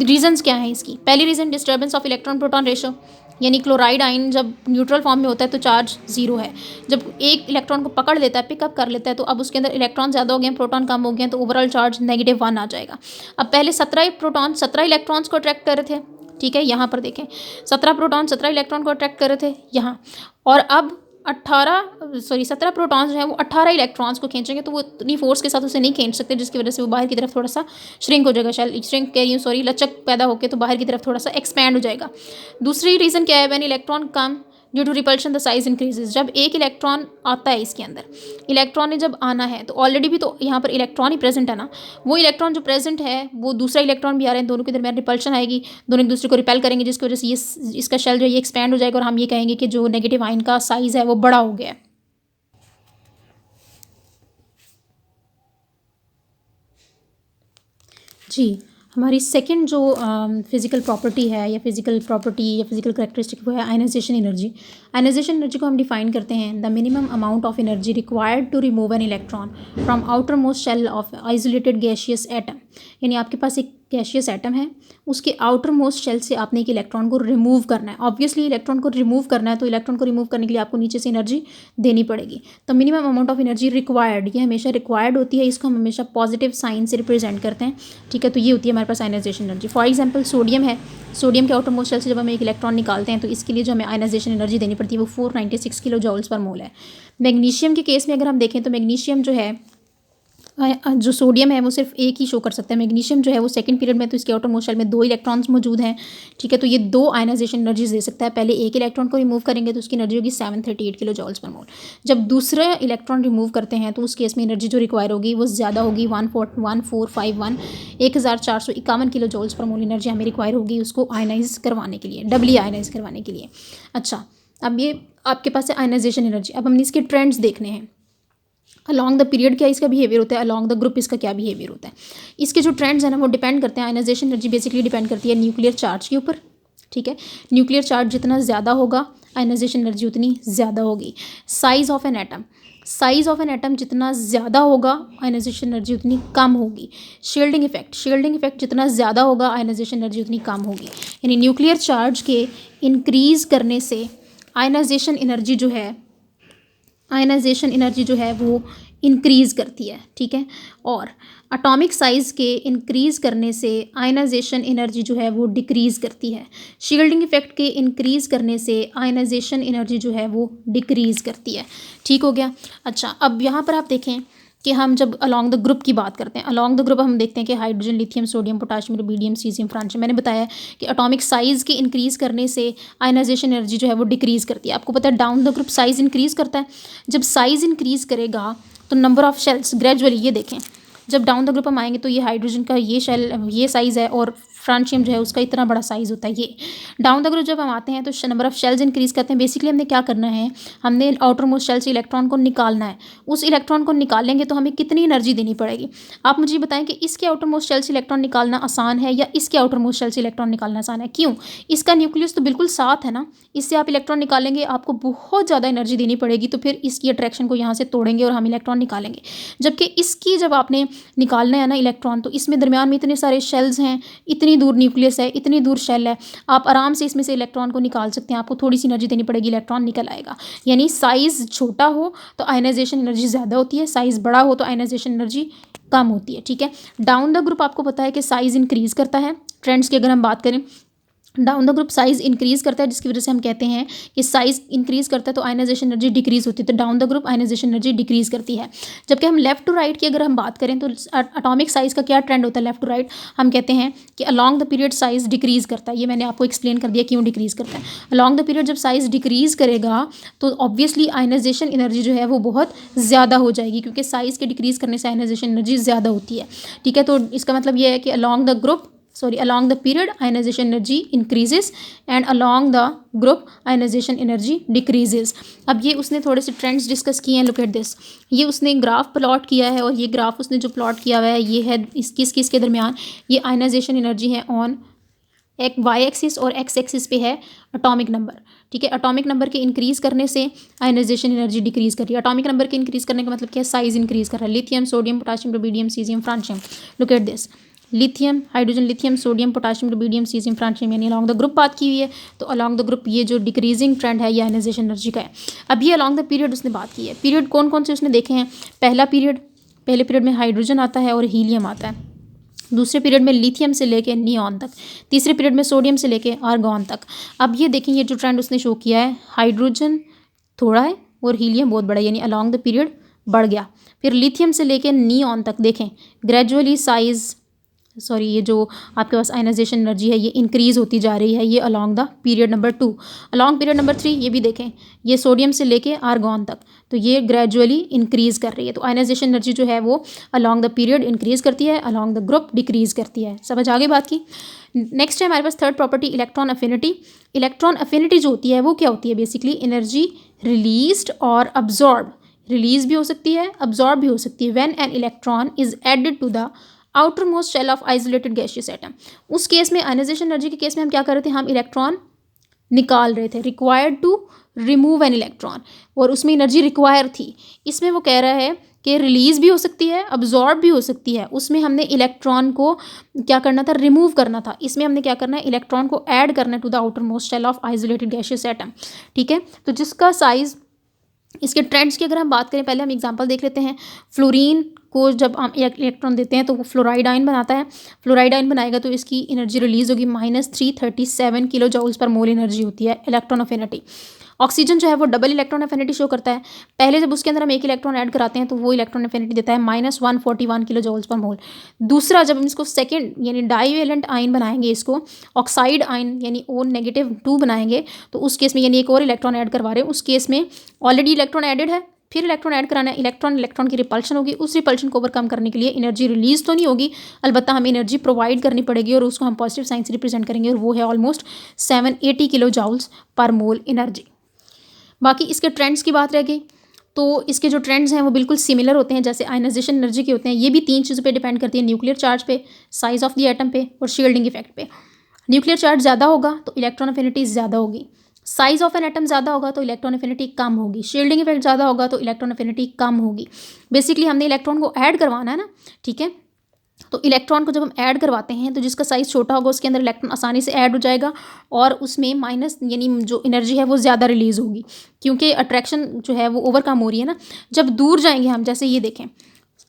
S1: रीजंस क्या हैं इसकी? पहली reason disturbance of electron proton ratio, यानी क्लोराइड आयन जब न्यूट्रल फॉर्म में होता है तो चार्ज 0 है, जब एक इलेक्ट्रॉन को पकड़ लेता है, पिकअप कर लेता है, तो अब उसके अंदर इलेक्ट्रॉन ज़्यादा हो गए हैं, प्रोटॉन कम हो गए हैं, तो ओवरऑल चार्ज -1 आ जाएगा। अब पहले 17 प्रोटॉन 17 इलेक्ट्रॉन्स को अट्रैक्ट कर रहे थे, ठीक है, यहाँ पर देखें 17 प्रोटॉन 17 इलेक्ट्रॉन को अट्रैक्ट कर रहे थे यहाँ, और अब 17 प्रोटॉन्स जो है वो 18 इलेक्ट्रॉन्स को खींचेंगे, तो वो इतनी फोर्स के साथ उसे नहीं खींच सकते, जिसकी वजह से वो बाहर की तरफ थोड़ा सा श्रिंक हो जाएगा, लचक पैदा होकर तो बाहर की तरफ थोड़ा सा एक्सपैंड हो जाएगा। दूसरी रीज़न क्या है? When electron come due to repulsion the size increases. जब एक इलेक्ट्रॉन आता है इसके अंदर, इलेक्ट्रॉन ने जब आना है तो ऑलरेडी भी तो यहाँ पर इलेक्ट्रॉन ही प्रेजेंट है ना, वो इलेक्ट्रॉन जो प्रेजेंट है वो दूसरा इलेक्ट्रॉन भी आ रहे हैं, दोनों के दरमियान रिपल्शन आएगी, दोनों एक दूसरे को रिपेल करेंगे, जिसकी वजह से ये इसका शेल जो है ये एक्सपैंड हो जाएगा और हम ये कहेंगे कि जो नेगेटिव आयन का साइज़ है वो बड़ा हो गया है। जी, हमारी सेकंड जो फिज़िकल प्रॉपर्टी है या फिज़िकल करेक्टरिस्टिक वो है आयनाइजेशन एनर्जी। आयनाइजेशन एनर्जी को हम डिफाइन करते हैं, the minimum amount of energy required to remove an electron from outer most shell of isolated gaseous atom. यानी आपके पास एक गैसियस एटम है, उसके आउटर मोस्ट शेल से आपने एक इलेक्ट्रॉन को रिमूव करना है। ऑब्वियसली इलेक्ट्रॉन को रिमूव करना है, तो इलेक्ट्रॉन को रिमूव करने के लिए आपको नीचे से एनर्जी देनी पड़ेगी। तो minimum amount of energy required, ये हमेशा रिक्वायर्ड होती है, इसको हम हमेशा पॉजिटिव साइन से रिप्रेजेंट करते हैं, ठीक है। तो ये होती है हमारे पास ionisation energy. For example sodium है, सोडियम के आउटर मोस्ट शेल से जब हम एक इलेक्ट्रॉन निकालते हैं तो इसके लिए जो हमें आयनाइजेशन एनर्जी देनी पड़ती है वो 496 किलो जॉल्स पर मोल है। मैग्नीशियम के केस में अगर हम देखें तो मैग्नीशियम जो है, जो सोडियम है वो सिर्फ एक ही शो कर सकता है, मैग्नीशियम जो है वो सेकंड पीरियड में, तो इसके आउटर मोस्ट शेल में 2 इलेक्ट्रॉन्स मौजूद हैं, ठीक है। तो ये 2 आयनाइजेशन एनर्जीज दे सकता है। पहले एक इलेक्ट्रॉन को रिमूव करेंगे तो उसकी एनर्जी होगी 738 किलो जॉल्स पर मोल। जब दूसरा इलेक्ट्रॉन रिमूव करते हैं तो उस केस में एनर्जी जो रिक्वायर होगी वो ज़्यादा होगी, 1451 किलो जॉल्स पर मोल एनर्जी हमें रिक्वायर होगी उसको आयनाइज करवाने के लिए, डबली आयनाइज करवाने के लिए। अच्छा, अब ये आपके पास है आयनाइजेशन एनर्जी। अब हमने इसके ट्रेंड्स देखने हैं, अलॉन्ग द पीरियड क्या इसका बिहेवियर होता है, अलॉन्ग द ग्रुप इसका क्या बिहेवियर होता है। इसके जो ट्रेंड्स हैं ना वो डिपेंड करते हैं, आयनाइजेशन एनर्जी बेसिकली डिपेंड करती है न्यूक्लियर चार्ज के ऊपर, ठीक है। न्यूक्लियर चार्ज जितना ज़्यादा होगा आयनाइजेशन एनर्जी उतनी ज़्यादा होगी। साइज़ ऑफ एन एटम जितना ज़्यादा होगा आयनाइजेशन एनर्जी उतनी कम होगी। शील्डिंग इफेक्ट जितना ज़्यादा होगा आयनाइजेशन एनर्जी उतनी कम होगी। यानी न्यूक्लियर चार्ज के इंक्रीज़ करने से आयनाइजेशन एनर्जी जो है वो इंक्रीज़ करती है, ठीक है। और एटॉमिक साइज़ के इंक्रीज़ करने से आयनाइजेशन एनर्जी जो है वो डिक्रीज़ करती है। शील्डिंग इफेक्ट के इंक्रीज़ करने से आयनाइजेशन एनर्जी जो है वो डिक्रीज़ करती है, ठीक हो गया। अच्छा, अब यहाँ पर आप देखें कि हम जब अलॉन्ग द ग्रुप की बात करते हैं, अलॉन्ग द ग्रुप हम देखते हैं कि hydrogen, lithium, sodium, potassium, rubidium, caesium, francium. मैंने बताया कि एटॉमिक साइज़ के इंक्रीज़ करने से आयनाइजेशन एनर्जी जो है वो डिक्रीज़ करती है। आपको पता है down the group size increase करता है। जब साइज़ इंक्रीज़ करेगा तो नंबर ऑफ़ शेल्स ग्रेजुअली, ये देखें जब डाउन द ग्रुप हम आएंगे तो ये हाइड्रोजन का ये साइज़ है और फ्रांशियम जो है उसका इतना बड़ा साइज़ होता है। ये डाउन द ग्रुप जब हम आते हैं तो नंबर ऑफ़ शेल्स इंक्रीज़ करते हैं। बेसिकली हमने क्या करना है, हमने आउटर मोस्ट शेल से इलेक्ट्रॉन को निकालना है। उस इलेक्ट्रॉन को निकालेंगे तो हमें कितनी एनर्जी देनी पड़ेगी। आप मुझे बताएं कि इसके आउटर मोस्ट शेल से इलेक्ट्रॉन निकालना आसान है या इसके आउटर मोस्ट शेल से इलेक्ट्रॉन निकालना आसान है? क्यों? इसका न्यूक्लियस तो बिल्कुल साथ है ना, इससे आप इलेक्ट्रॉन निकालेंगे आपको बहुत ज़्यादा एनर्जी देनी पड़ेगी, तो फिर इसकी अट्रैक्शन को यहाँ से तोड़ेंगे और हम इलेक्ट्रॉन निकालेंगे। जबकि इसकी जब आपने निकालना है ना इलेक्ट्रॉन, तो इसमें दरमियान में इतने सारे शेल्स हैं, इतनी दूर न्यूक्लियस है, इतनी दूर शेल है, आप आराम से इसमें से इलेक्ट्रॉन को निकाल सकते हैं। आपको थोड़ी सी एनर्जी देनी पड़ेगी, इलेक्ट्रॉन निकल आएगा। यानी साइज़ छोटा हो तो आयनाइजेशन एनर्जी ज़्यादा होती है, साइज़ बड़ा हो तो आयनाइजेशन एनर्जी कम होती है। ठीक है, डाउन द ग्रुप आपको पता है कि साइज़ इंक्रीज़ करता है। ट्रेंड्स की अगर हम बात करें, down the group size increase करता है, जिसकी वजह से हम कहते हैं कि साइज़ इंक्रीज़ करता है तो आयनाइजेशन एनर्जी डिक्रीज़ होती है। तो down the group ionization energy decrease करती है। जबकि हम लेफ्ट टू राइट की अगर हम बात करें तो एटॉमिक साइज़ का क्या ट्रेंड होता है लेफ्ट टू राइट, हम कहते हैं कि along the period size decrease करता है। ये मैंने आपको एक्सप्लेन कर दिया क्यों डिक्रीज़ करता है। अलॉन्ग द पीरियड जब साइज़ डिक्रीज़ करेगा तो ऑब्वियसली आयनाइजेशन एनर्जी जो है वो बहुत ज़्यादा हो जाएगी, क्योंकि साइज़ के डिक्रीज़ करने से आयनाइजेशन एनर्जी ज़्यादा होती है। ठीक है, तो इसका मतलब ये है कि along the period ionization energy increases and along the group ionization energy decreases। अब ये उसने थोड़े से ट्रेंड्स डिस्कस किए हैं। लुक एट दिस, ये उसने ग्राफ प्लॉट किया है और ये ग्राफ उसने जो प्लॉट किया हुआ है ये है इस किस के दरमियान, ये आयनाइजेशन एनर्जी है ऑन एक वाई एक्सिस और एक्स एक्सिस पे है एटॉमिक नंबर। ठीक है, एटॉमिक नंबर के इंक्रीज़ करने से आयनाइजेशन एनर्जी डिक्रीज़ कर रही है। एटॉमिक नंबर के इंक्रीज़ करने का मतलब क्या है, साइज़ इंक्रीज़ कर रहा है। Lithium, sodium, potassium, rubidium, caesium, francium. Look at this, lithium, hydrogen, lithium, sodium, potassium, rubidium, caesium, francium, यानी अलॉन्ग द ग्रुप बात की हुई है। तो अलॉन्ग द ग्रुप ये जो डिक्रीजिंग ट्रेंड है ये आयनाइजेशन एनर्जी का है। अब ये अलॉन्ग द पीरियड उसने बात की है। पीरियड कौन कौन से उसने देखे हैं, पहले पीरियड में हाइड्रोजन आता है और हीलियम आता है। दूसरे पीरियड में लिथियम से लेके नियॉन तक। तीसरे पीरियड में सोडियम से लेके आर्गॉन तक। अब ये देखें, ये जो ट्रेंड उसने शो किया है, हाइड्रोजन थोड़ा है और हीलियम बहुत बड़ा है, यानी अलॉन्ग द पीरियड बढ़ गया। फिर लिथियम से लेके नियॉन तक देखें, ग्रेजुअली ये जो आपके पास आयनाइजेशन एनर्जी है ये इंक्रीज़ होती जा रही है, ये along the period number 2। Along period number 3 ये भी देखें, ये सोडियम से लेके आर्गॉन तक, तो ये ग्रेजुअली इंक्रीज़ कर रही है। तो आयनाइजेशन एनर्जी जो है वो अलॉन्ग द पीरियड इंक्रीज़ करती है, अलॉन्ग द ग्रुप डिक्रीज़ करती है। समझ आगे बात की। नेक्स्ट है हमारे पास third property, electron affinity. Electron affinity जो होती है वो क्या होती है, बेसिकली एनर्जी रिलीज्ड और अब्जॉर्ब। रिलीज भी हो सकती है, अब्जॉर्ब भी हो सकती है। When an electron is added to the outer most shell of isolated gaseous atom. उस केस में आयनाइजेशन एनर्जी के केस में हम क्या कर रहे थे, हम इलेक्ट्रॉन निकाल रहे थे, required to remove an electron, और उसमें एनर्जी रिक्वायर थी। इसमें वो कह रहा है कि रिलीज भी हो सकती है, अब्जॉर्ब भी हो सकती है। उसमें हमने इलेक्ट्रॉन को क्या करना था, रिमूव करना था। इसमें हमने क्या करना है, इलेक्ट्रॉन को ऐड करना है to the outer most shell of isolated gaseous atom. ठीक है, तो जिसका साइज, इसके ट्रेंड्स की अगर हम बात करें, पहले हम एग्जांपल देख लेते हैं। फ्लोरीन को जब हम इलेक्ट्रॉन देते हैं तो वो फ्लोराइड आयन बनाता है। फ्लोराइड आयन बनाएगा तो इसकी एनर्जी रिलीज होगी -337 किलो जूल्स पर मोल एनर्जी होती है, इलेक्ट्रॉन अफिनिटी। ऑक्सीजन जो है वो डबल इलेक्ट्रॉन अफिनिटी शो करता है। पहले जब उसके अंदर हम एक इलेक्ट्रॉन ऐड कराते हैं तो वो इलेक्ट्रॉन अफिनिटी देता है -141 किलो जूल्स पर मोल। दूसरा, जब हम इसको सेकेंड यानी डाईवेलेंट आयन बनाएंगे, इसको ऑक्साइड आयन यानी O-2 बनाएंगे, तो उस केस में यानी एक और इलेक्ट्रॉन ऐड करवा रहे हैं, उस केस में ऑलरेडी इलेक्ट्रॉन एडेड है, फिर इलेक्ट्रॉन ऐड कराना है। इलेक्ट्रॉन की रिपल्शन होगी, उस रिपल्शन को ओवरकम करने के लिए एनर्जी रिलीज तो नहीं होगी, अलबत्ता हमें एनर्जी प्रोवाइड करनी पड़ेगी और उसको हम पॉजिटिव साइन से रिप्रेजेंट करेंगे, और वो है ऑलमोस्ट 780 किलो जूल्स पर मोल एनर्जी। बाकी इसके ट्रेंड्स की बात रह गई, तो इसके जो ट्रेंड्स हैं वो बिल्कुल सिमिलर होते हैं जैसे आयनाइजेशन एनर्जी के होते हैं। ये भी 3 चीज़ों पे डिपेंड करती है, न्यूक्लियर चार्ज पे, साइज ऑफ द एटम पे और शील्डिंग इफेक्ट पे। न्यूक्लियर चार्ज ज़्यादा होगा तो इलेक्ट्रॉन अफिनिटी ज़्यादा होगी, साइज ऑफ एन एटम ज़्यादा होगा तो इलेक्ट्रॉन अफिनिटी कम होगी, शील्डिंग इफेक्ट ज़्यादा होगा तो इलेक्ट्रॉन अफिनिटी कम होगी। बेसिकली हमने इलेक्ट्रॉन को ऐड करवाना है ना, ठीक है, तो इलेक्ट्रॉन को जब हम ऐड करवाते हैं तो जिसका साइज़ छोटा होगा उसके अंदर इलेक्ट्रॉन आसानी से ऐड हो जाएगा और उसमें माइनस यानी जो एनर्जी है वो ज़्यादा रिलीज़ होगी, क्योंकि अट्रैक्शन जो है वो ओवरकम हो रही है ना। जब दूर जाएंगे हम, जैसे ये देखें,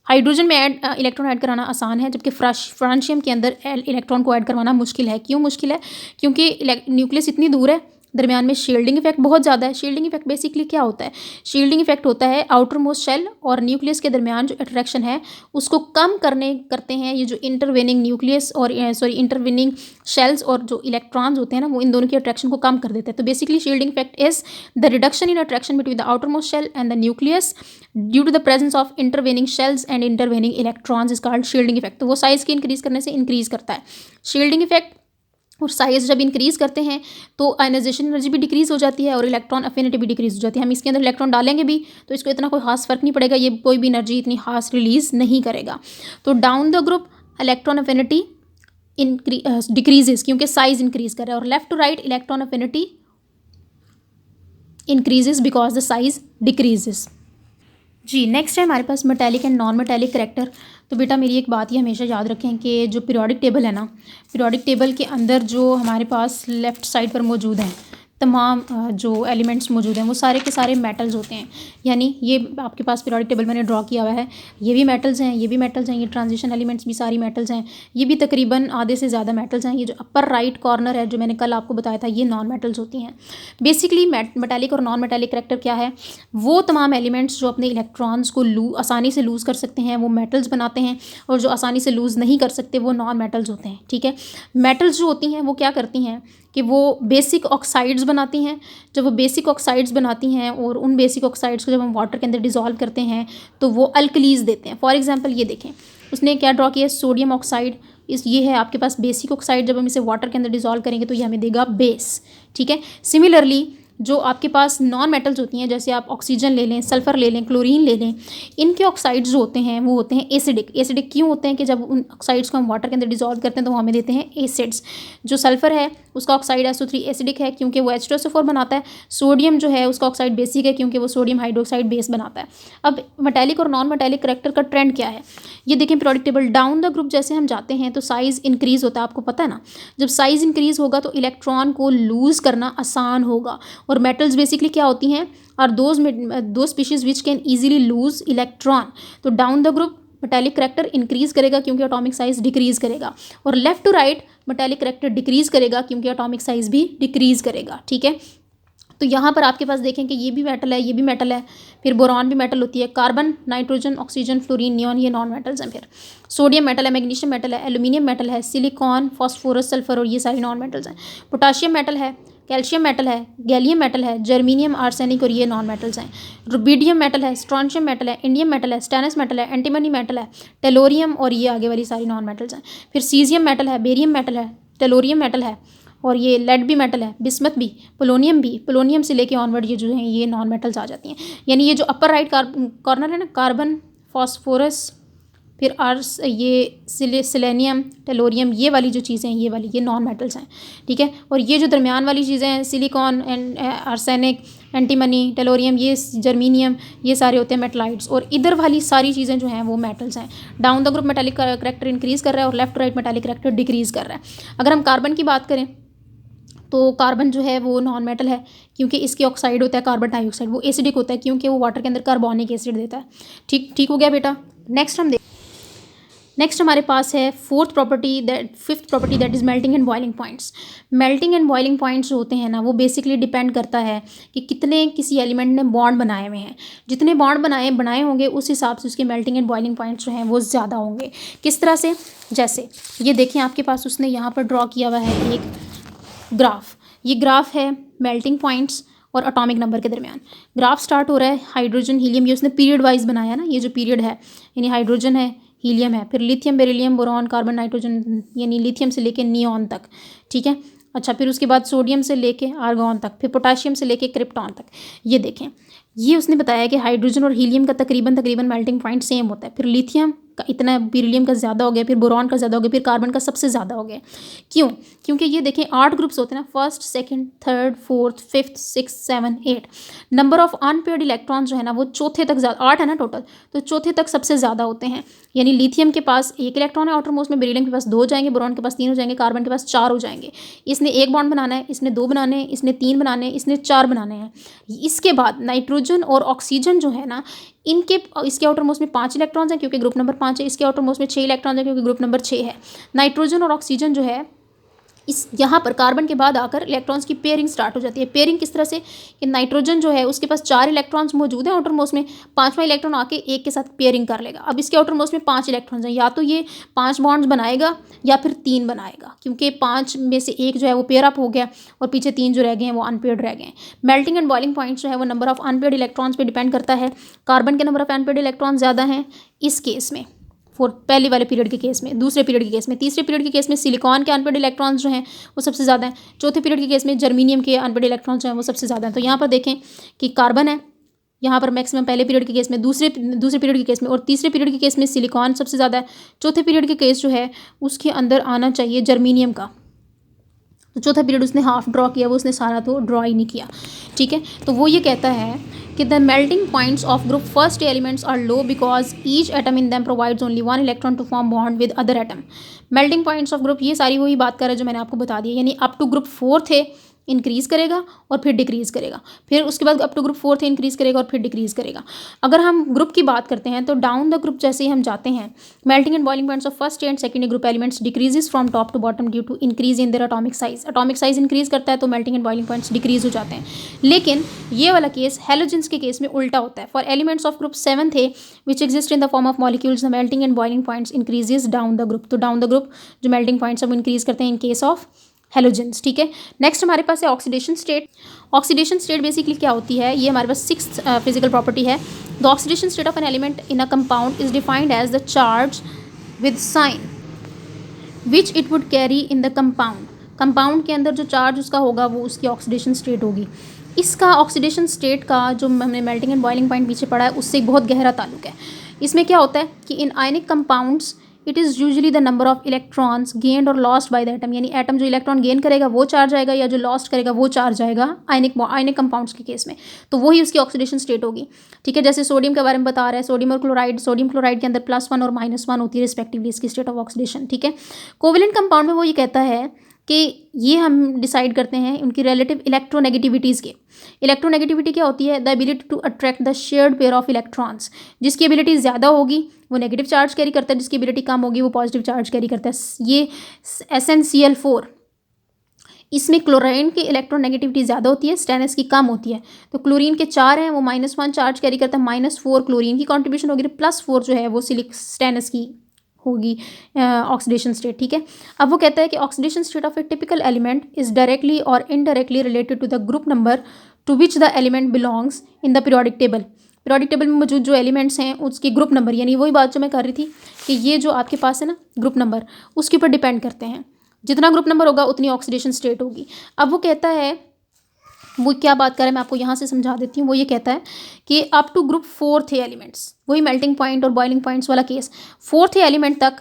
S1: हाइड्रोजन में इलेक्ट्रॉन ऐड कराना आसान है, जबकि फ्रांशियम के अंदर इलेक्ट्रॉन को ऐड करवाना मुश्किल है। क्यों मुश्किल है, क्योंकि न्यूक्लियस इतनी दूर है, दरमियान में शील्डिंग इफेक्ट बहुत ज़्यादा है। शील्डिंग इफेक्ट बेसिकली क्या होता है, शील्डिंग इफेक्ट होता है आउटर मोस्ट शेल और न्यूक्लियस के दरमियान जो अट्रैक्शन है उसको कम करते हैं ये जो इंटरवेनिंग न्यूक्लियस और इंटरवेनिंग शेल्स और जो इलेक्ट्रॉन्स होते हैं ना, वो इन दोनों की अट्रैक्शन को कम कर देते हैं। तो basically shielding effect is the reduction in attraction between the outer most shell and the nucleus due to the presence of intervening shells and intervening electrons is called shielding effect. तो वो size के increase करने से increase करता है shielding effect, और size जब increase करते हैं तो आयनाइजेशन एनर्जी भी डिक्रीज़ हो जाती है और इलेक्ट्रॉन अफिनिटी भी डिक्रीज़ हो जाती है। हम इसके अंदर इलेक्ट्रॉन डालेंगे भी तो इसको इतना कोई खास फ़र्क नहीं पड़ेगा, ये कोई भी एनर्जी इतनी खास रिलीज़ नहीं करेगा। तो down the group electron affinity decreases क्योंकि साइज़ इंक्रीज़ कर रहा है, और left to right electron affinity increases because the size decreases. जी, नेक्स्ट है हमारे पास metallic and non metallic character. तो बेटा मेरी एक बात ये हमेशा याद रखें कि जो पीरियोडिक टेबल है ना, पीरियोडिक टेबल के अंदर जो हमारे पास लेफ़्ट साइड पर मौजूद हैं तमाम जो एलिमेंट्स मौजूद हैं वो सारे के सारे मेटल्स होते हैं। यानी ये आपके पास पीरियोडिक टेबल मैंने ड्रॉ किया हुआ है, ये भी मेटल्स हैं, ये भी मेटल्स हैं, ये ट्रांजिशन एलिमेंट्स भी सारी मेटल्स हैं, ये भी तकरीबन आधे से ज़्यादा मेटल्स हैं। ये जो अपर राइट कॉर्नर है जो मैंने कल आपको बताया था, ये नॉन मेटल्स होती हैं। बेसिकली मेटालिक और नॉन मेटालिक करैक्टर क्या है, वो तमाम एलिमेंट्स जो अपने इलेक्ट्रॉन्स को आसानी से लूज़ कर सकते हैं वो मेटल्स बनाते हैं, और जो आसानी से लूज़ नहीं कर सकते वो नॉन मेटल्स होते हैं। ठीक है, मेटल्स जो होती हैं वो क्या करती हैं कि वो बेसिक ऑक्साइड्स बनाती हैं। जब वो बेसिक ऑक्साइड्स बनाती हैं और उन बेसिक ऑक्साइड्स को जब हम वाटर के अंदर डिज़ोल्व करते हैं तो वो अल्कलीज देते हैं। फॉर एग्जांपल ये देखें, उसने क्या ड्रॉ किया, सोडियम ऑक्साइड। ये है आपके पास बेसिक ऑक्साइड, जब हम इसे वाटर के अंदर डिज़ोल्व करेंगे तो ये हमें देगा बेस। ठीक है, सिमिलरली जो आपके पास नॉन मेटल्स होती हैं, जैसे आप ऑक्सीजन ले लें, सल्फ़र ले लें, क्लोरीन ले लें, इनके ऑक्साइड्स जो होते हैं वो होते हैं एसिडिक। एसिडिक क्यों होते हैं कि जब उन ऑक्साइड्स को हम वाटर के अंदर डिज़ोल्व करते हैं तो वो हमें देते हैं एसिड्स। जो सल्फ़र है उसका ऑक्साइड SO3 एसिडिक है क्योंकि वो H2SO4 बनाता है। सोडियम जो है उसका ऑक्साइड बेसिक है क्योंकि वो सोडियम हाइड्रोक्साइड बेस बनाता है। अब मेटालिक और नॉन मेटालिक करैक्टर का ट्रेंड क्या है, ये देखें periodic table down the group जैसे हम जाते हैं तो साइज़ इंक्रीज़ होता है, आपको पता है ना। जब साइज़ इंक्रीज़ होगा तो इलेक्ट्रॉन को लूज़ करना आसान होगा। और मेटल्स बेसिकली क्या होती हैं, और दो species which can easily lose electron. तो down the group metallic character increase करेगा क्योंकि एटॉमिक साइज़ डिक्रीज़ करेगा, और left to right metallic character decrease करेगा क्योंकि एटॉमिक साइज़ भी डिक्रीज़ करेगा। ठीक है, तो यहाँ पर आपके पास देखें कि ये भी मेटल है, ये भी मेटल है, फिर बोरॉन भी मेटल होती है, carbon, nitrogen, oxygen, fluorine, neon, ये नॉन मेटल्स हैं। फिर सोडियम मेटल है, मैग्नीशियम मेटल है, एल्यूमिनियम मेटल है, सिलिकॉन, फॉस्फोरस, सल्फर, और ये सारी नॉन मेटल्स हैं। पोटाशियम मेटल है, कैल्शियम मेटल है, गैलियम मेटल है, जर्मीनियम, आर्सेनिक, और ये नॉन मेटल्स हैं। रुबिडियम मेटल है, स्ट्रॉन्शियम मेटल है, इंडियम मेटल है, स्टेनस मेटल है, एंटीमनी मेटल है, टेलोरियम, और ये आगे वाली सारी नॉन मेटल्स हैं। फिर सीजियम मेटल है, बेरियम मेटल है, टेलोरियम मेटल है, और ये लेड भी मेटल है, बिस्मथ भी, पोलोनियम भी। पोलोनियम से लेके ऑनवर्ड ये जो हैं ये नॉन मेटल्स आ जाती हैं। यानी ये जो अपर राइट कॉर्नर है ना, कार्बन, फॉस्फोरस, फिर आर्स, ये सिलेनियम, टेलोरियम, ये वाली जो चीज़ें हैं ये वाली ये नॉन मेटल्स हैं। ठीक है, और ये जो दरमियान वाली चीज़ें हैं, silicon and arsenic, antimony, tellurium, ये जर्मीनियम, ये सारे होते हैं मेटलाइट्स, और इधर वाली सारी चीज़ें जो हैं वो मेटल्स हैं। Down the group metallic character increase कर रहा है और left right metallic character decrease कर रहा है। अगर हम कार्बन की बात करें तो कार्बन जो है वो नॉन मेटल है क्योंकि इसके ऑक्साइड होता है कार्बन डाइऑक्साइड, वो एसिडिक होता है क्योंकि वो वाटर के अंदर कार्बोनिक एसिड देता है। ठीक हो गया बेटा। नेक्स्ट हमारे पास है fifth property that is melting and boiling points. Melting and boiling points जो होते हैं ना वो बेसिकली डिपेंड करता है कि कितने किसी एलिमेंट ने बॉन्ड बनाए हुए हैं। जितने बॉन्ड बनाए होंगे उस हिसाब से उसके मेल्टिंग एंड बॉइलिंग पॉइंट्स जो हैं वो ज़्यादा होंगे। किस तरह से, जैसे ये देखिए आपके पास उसने यहाँ पर ड्रॉ किया हुआ है एक ग्राफ। ये ग्राफ है मेल्टिंग पॉइंट्स और एटॉमिक नंबर के दरमियान। ग्राफ स्टार्ट हो रहा है हाइड्रोजन हीलियम, ये उसने पीरियड वाइज बनाया ना, ये जो पीरियड है यानी हाइड्रोजन है, हीलियम है, फिर lithium, beryllium, boron, carbon, nitrogen, यानी लिथियम से लेके नियॉन तक। ठीक है, अच्छा, फिर उसके बाद सोडियम से लेके आर्गॉन तक, फिर पोटाशियम से लेके क्रिप्टॉन तक। ये देखें, ये उसने बताया कि हाइड्रोजन और हीलियम का तकरीबन मेल्टिंग पॉइंट सेम होता है। फिर लिथियम का इतना, बेरिलियम का ज़्यादा हो गया, फिर बोरॉन का ज़्यादा हो गया, फिर कार्बन का सबसे ज़्यादा हो गया। क्यों? क्योंकि ये देखें 8 ग्रुप्स होते हैं ना, first, second, third, fourth, fifth, 6, 7, 8। Number of unpaired electron जो है ना वो चौथे तक ज़्यादा, 8 है ना टोटल, तो चौथे तक सबसे ज़्यादा होते हैं। यानी लिथियम के पास 1 इलेक्ट्रॉन है आउटर मोस्ट में, बेरिलियम के पास 2 हो जाएंगे, बोरॉन के पास 3 हो जाएंगे, कार्बन के पास 4 हो जाएंगे। इसने 1 बॉन्ड बनाना है, इसने 2 बनाने हैं, इसने 3 बनाने हैं, इसने 4 बनाने हैं। इसके बाद नाइट्रोजन और ऑक्सीजन जो है ना इसके आउटर मोस्ट में 5 इलेक्ट्रॉन्स हैं क्योंकि ग्रुप नंबर 5 है, इसके आउटर मोस्ट में 6 इलेक्ट्रॉन्स हैं क्योंकि ग्रुप नंबर 6 है। नाइट्रोजन और ऑक्सीजन जो है इस यहाँ पर कार्बन के बाद आकर इलेक्ट्रॉन्स की पेयरिंग स्टार्ट हो जाती है। पेयरिंग किस तरह से कि नाइट्रोजन जो है उसके पास 4 इलेक्ट्रॉन्स मौजूद हैं आउटर मोस्ट में, 5वां इलेक्ट्रॉन आके एक के साथ पेयरिंग कर लेगा। अब इसके आउटर मोस्ट में 5 इलेक्ट्रॉन्स हैं, या तो ये 5 बॉन्ड्स बनाएगा या फिर 3 बनाएगा, क्योंकि 5 में से एक जो है वो पेयर अप हो गया और पीछे 3 जो रह गए हैं वो अनपेयर्ड रह गए हैं। मेल्टिंग एंड बॉइलिंग पॉइंट्स जो है वो नंबर ऑफ अनपेयर्ड इलेक्ट्रॉन्स पे डिपेंड करता है। कार्बन के नंबर ऑफ अनपेयर्ड इलेक्ट्रॉन ज़्यादा हैं इस केस में, पहले वाले पीरियड के केस में, दूसरे पीरियड के केस में। तीसरे पीरियड के केस में सिलिकॉन के अनपेयर्ड इलेक्ट्रॉन्स जो हैं वो सबसे ज़्यादा हैं। चौथे पीरियड के केस में जर्मीनियम के अनपेयर्ड इलेक्ट्रॉन्स जो हैं वो सबसे ज़्यादा हैं। तो यहाँ पर देखें कि कार्बन है यहाँ पर मैक्सिमम पहले पीरियड के केस में, दूसरे पीरियड के केस में, और तीसरे पीरियड के केस में सिलिकॉन सबसे ज़्यादा है। चौथे पीरियड के केस जो है उसके अंदर आना चाहिए जर्मीनियम का। तो चौथा पीरियड उसने हाफ ड्रॉ किया, वो उसने सारा तो ड्रॉ ही नहीं किया, ठीक है। तो वो ये कहता है कि the melting points of group first elements are low because each atom in them provides only one electron to form bond with other atom. Melting points of group, ये सारी वही बात कर रहा है जो मैंने आपको बता दी, यानी अप टू ग्रुप 4 थे इंक्रीज़ करेगा और फिर डिक्रीज़ करेगा, फिर उसके बाद अप टू ग्रुप 4 थे इंक्रीज़ करेगा और फिर डिक्रीज़ करेगा। अगर हम ग्रुप की बात करते हैं तो डाउन द ग्रुप जैसे ही हम जाते हैं, melting and boiling points of first and second group elements decreases from top to bottom due to increase in their atomic size. Atomic size increase करता है तो melting and boiling points decrease हो जाते हैं। लेकिन ये वाला केस हैलोजेंस के केस में उल्टा होता है। फॉर एलिमेंट्स ऑफ ग्रुप 7 थे which exist in the form of molecules, the melting and boiling points increases down the group. तो डाउन द ग्रुप जो मेल्टिंग पॉइंट्स है वो इंक्रीज करते हैं इन केस ऑफ हेलोजेंस, ठीक है। नेक्स्ट हमारे पास है oxidation state. Oxidation state basically क्या होती है, ये हमारे पास 6th फिजिकल प्रॉपर्टी है। The oxidation state of an element in a compound is defined as the charge with sign which it would carry in the compound. Compound के अंदर जो चार्ज उसका होगा वो उसकी ऑक्सीडेशन स्टेट होगी। इसका ऑक्सीडेशन स्टेट का जो हमने मेल्टिंग एंड बॉइलिंग पॉइंट पीछे पढ़ा है उससे एक बहुत गहरा ताल्लुक है। इसमें क्या होता है कि इन ionic compounds it is usually the number of electrons gained और लॉस्ट बाय द एटम, यानी एटम जो इलेक्ट्रॉन गेन करेगा वो चार्ज आएगा या जो लॉस्ट करेगा वो चार्ज आएगा आयनिक कंपाउंड्स के केस में, तो वही उसकी ऑक्सीडेशन स्टेट होगी, ठीक है। जैसे सोडियम के बारे में बता रहे हैं, सोडियम और क्लोराइड, सोडियम क्लोराइड के अंदर +1 और -1 होती है रिस्पेक्टिवली इसकी स्टेट ऑफ ऑक्सीडेशन, ठीक है। कोवेलेंट कंपाउंड में वो ये कहता है कि ये हम डिसाइड करते हैं उनकी रिलेटिव इलेक्ट्रोनेगेटिविटीज़ के। इलेक्ट्रोनेगेटिविटी क्या होती है, the ability to attract the shared pair of electrons. जिसकी एबिलिटी ज़्यादा होगी वो नेगेटिव चार्ज कैरी करता है, जिसकी एबिलिटी कम होगी वो पॉजिटिव चार्ज कैरी करता है। ये SnCl4, इसमें क्लोरीन की इलेक्ट्रोनेगेटिविटी ज़्यादा होती है, स्टेनस की कम होती है। तो क्लोरीन के 4 हैं वो -1 चार्ज कैरी करता है, -4 क्लोरीन की कॉन्ट्रीब्यूशन होगी, +4 जो है वो स्टेनस की होगी ऑक्सीडेशन स्टेट, ठीक है। अब वो कहता है कि oxidation state of a typical element is directly और indirectly related to the group number to which the element belongs in the periodic table. Periodic table में मौजूद जो एलिमेंट्स हैं उसके ग्रुप नंबर, यानी वही बात जो मैं कर रही थी कि ये जो आपके पास है ना ग्रुप नंबर, उसके ऊपर डिपेंड करते हैं। जितना ग्रुप नंबर होगा उतनी ऑक्सीडेशन स्टेट होगी। अब वो कहता है, वो क्या बात कर रहा है मैं आपको यहाँ से समझा देती हूँ। वो ये कहता है कि up to group 4 the elements, वही मेल्टिंग पॉइंट और बॉइलिंग पॉइंट्स वाला केस, 4th एलिमेंट तक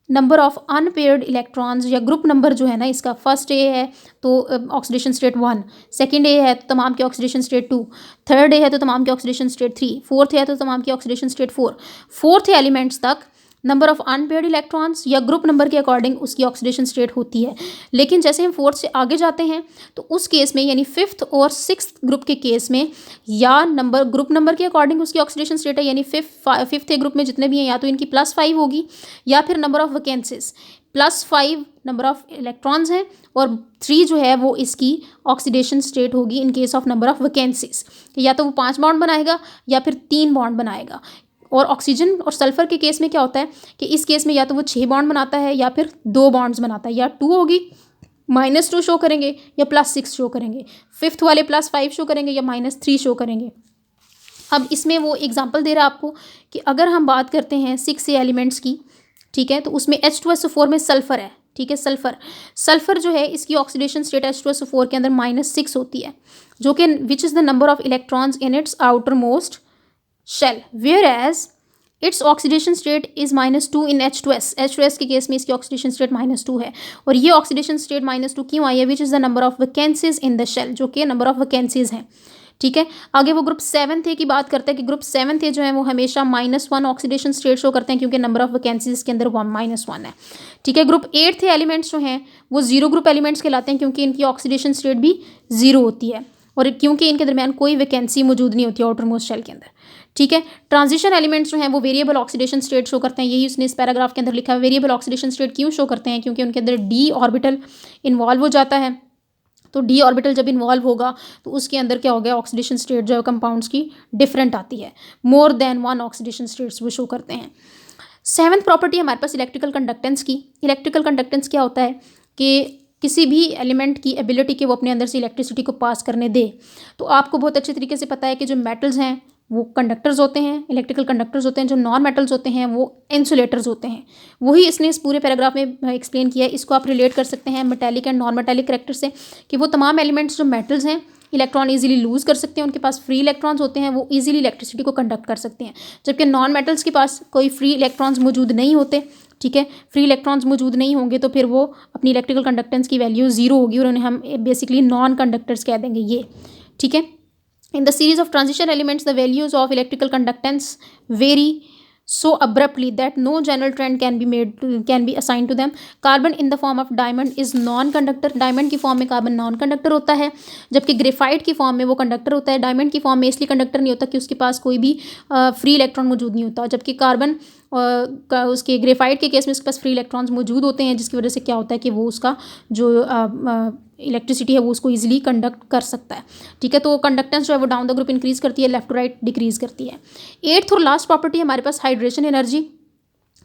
S1: नंबर ऑफ अनपेयर्ड इलेक्ट्रॉन्स या ग्रुप नंबर जो है ना इसका, फर्स्ट ए है तो ऑक्सीडेशन स्टेट 1, सेकंड ए है तो तमाम की ऑक्सीडेशन स्टेट 2, थर्ड ए है तो तमाम की ऑक्सीडेशन स्टेट 3, फोर्थ है तो तमाम की ऑक्सीडेशन स्टेट 4। 4th एलिमेंट्स तक नंबर ऑफ अनपेयर्ड इलेक्ट्रॉन्स या ग्रुप नंबर के अकॉर्डिंग उसकी ऑक्सीडेशन स्टेट होती है। लेकिन जैसे हम 4th से आगे जाते हैं तो उस केस में यानी 5th और 6th ग्रुप के केस में या ग्रुप नंबर के अकॉर्डिंग उसकी ऑक्सीडेशन स्टेट है, यानी 5th ग्रुप में जितने भी हैं या तो इनकी +5 होगी या फिर number of vacancies +5 number of electrons हैं और 3 जो है वो इसकी ऑक्सीडेशन स्टेट होगी in case of number of vacancies. या तो वो 5 बॉन्ड बनाएगा या फिर 3 बॉन्ड बनाएगा। और ऑक्सीजन और सल्फर के केस में क्या होता है कि इस केस में या तो वो 6 बॉन्ड बनाता है या फिर 2 बॉन्ड्स बनाता है, या 2 होगी -2 शो करेंगे या +6 शो करेंगे, 5th वाले +5 शो करेंगे या -3 शो करेंगे। अब इसमें वो एग्जांपल दे रहा है आपको कि अगर हम बात करते हैं 6 एलिमेंट्स की, ठीक है, तो उसमें H2SO4 में सल्फर है, ठीक है। सल्फर जो है इसकी ऑक्सीडेशन स्टेट H2SO4 के अंदर -6 होती है, जो कि which is the number of electrons in its outer most shell, whereas its oxidation state is -2 in H2S। H2S के केस में इसकी ऑक्सीडेशन स्टेट -2 है और ये ऑक्सीडेशन स्टेट -2 क्यों आई है, which is the number of vacancies in the shell, जो कि नंबर ऑफ वैकेंसीज हैं, ठीक है। आगे वो ग्रुप 7 थे की बात करते हैं कि ग्रुप 7 थे जो है वो हमेशा -1 ऑक्सीडेशन स्टेट शो करते हैं क्योंकि नंबर ऑफ वैकेंसीज के अंदर -1 है, ठीक है। ग्रुप 8 थे एलिमेंट्स जो हैं वो 0 ग्रुप एलिमेंट्स कहलाते हैं क्योंकि इनकी ऑक्सीडेशन स्टेट भी 0 होती है और क्योंकि इनके दरमियान कोई वैकेंसी मौजूद नहीं होती आउटर मोस्ट शेल के अंदर, ठीक है। ट्रांजिशन एलिमेंट्स जो हैं वो वेरिएबल ऑक्सीडेशन स्टेट शो करते हैं, यही उसने इस पैराग्राफ के अंदर लिखा है। वेरिएबल ऑक्सीडेशन स्टेट क्यों शो करते हैं, क्योंकि उनके अंदर d ऑर्बिटल इन्वॉल्व हो जाता है। तो d ऑर्बिटल जब इन्वॉल्व होगा तो उसके अंदर क्या हो गया, ऑक्सीडेशन स्टेट जो है कंपाउंड्स की डिफरेंट आती है, मोर देन 1 ऑक्सीडेशन स्टेट्स वो शो करते हैं। 7th प्रॉपर्टी हमारे पास इलेक्ट्रिकल कंडक्टेंस की। इलेक्ट्रिकल कंडक्टेंस क्या होता है कि किसी भी एलिमेंट की एबिलिटी कि वो अपने अंदर से इलेक्ट्रिसिटी को पास करने दे। तो आपको बहुत अच्छे तरीके से पता है कि जो मेटल्स हैं वो कंडक्टर्स होते हैं, इलेक्ट्रिकल कंडक्टर्स होते हैं, जो नॉन मेटल्स होते हैं वो इंसुलेटर्स होते हैं। वही इसने इस पूरे पैराग्राफ में एक्सप्लेन किया है। इसको आप रिलेट कर सकते हैं metallic and non metallic character से कि वो तमाम एलिमेंट्स जो मेटल्स हैं इलेक्ट्रॉन इजीली लूज़ कर सकते हैं, उनके पास फ्री इलेक्ट्रॉन्स होते हैं, वो इजीली इलेक्ट्रिसिटी को कंडक्ट कर सकते हैं, जबकि नॉन मेटल्स के पास कोई फ्री इलेक्ट्रॉन्स मौजूद नहीं होते ठीक है। फ्री इलेक्ट्रॉन्स मौजूद नहीं होंगे तो फिर वो अपनी इलेक्ट्रिकल कंडक्टेंस की वैल्यू ज़ीरो होगी और उन्हें हम बेसिकली नॉन कंडक्टर्स कह देंगे ये, ठीक है। In the series of transition elements, the values of electrical conductance vary so abruptly that no general trend can be assigned to them. Carbon in the form of diamond is non-conductor. Diamond की form में carbon non conductor होता है, जबकि graphite की form में वो conductor होता है। डायमंड की फॉर्म में इसलिए कंडक्टर नहीं होता कि उसके पास कोई भी फ्री इलेक्ट्रॉन मौजूद नहीं होता, जबकि कार्बन उसके ग्रेफाइट के केस में उसके पास फ्री इलेक्ट्रॉन्स मौजूद होते हैं, जिसकी वजह से क्या होता है कि वो उसका जो इलेक्ट्रिसिटी है वो उसको ईजिली कंडक्ट कर सकता है, ठीक है। तो कंडक्टेंस जो है वो डाउन द ग्रुप इंक्रीज करती है, लेफ्ट टू राइट डिक्रीज करती है। एट्थ और लास्ट प्रॉपर्टी हमारे पास hydration energy.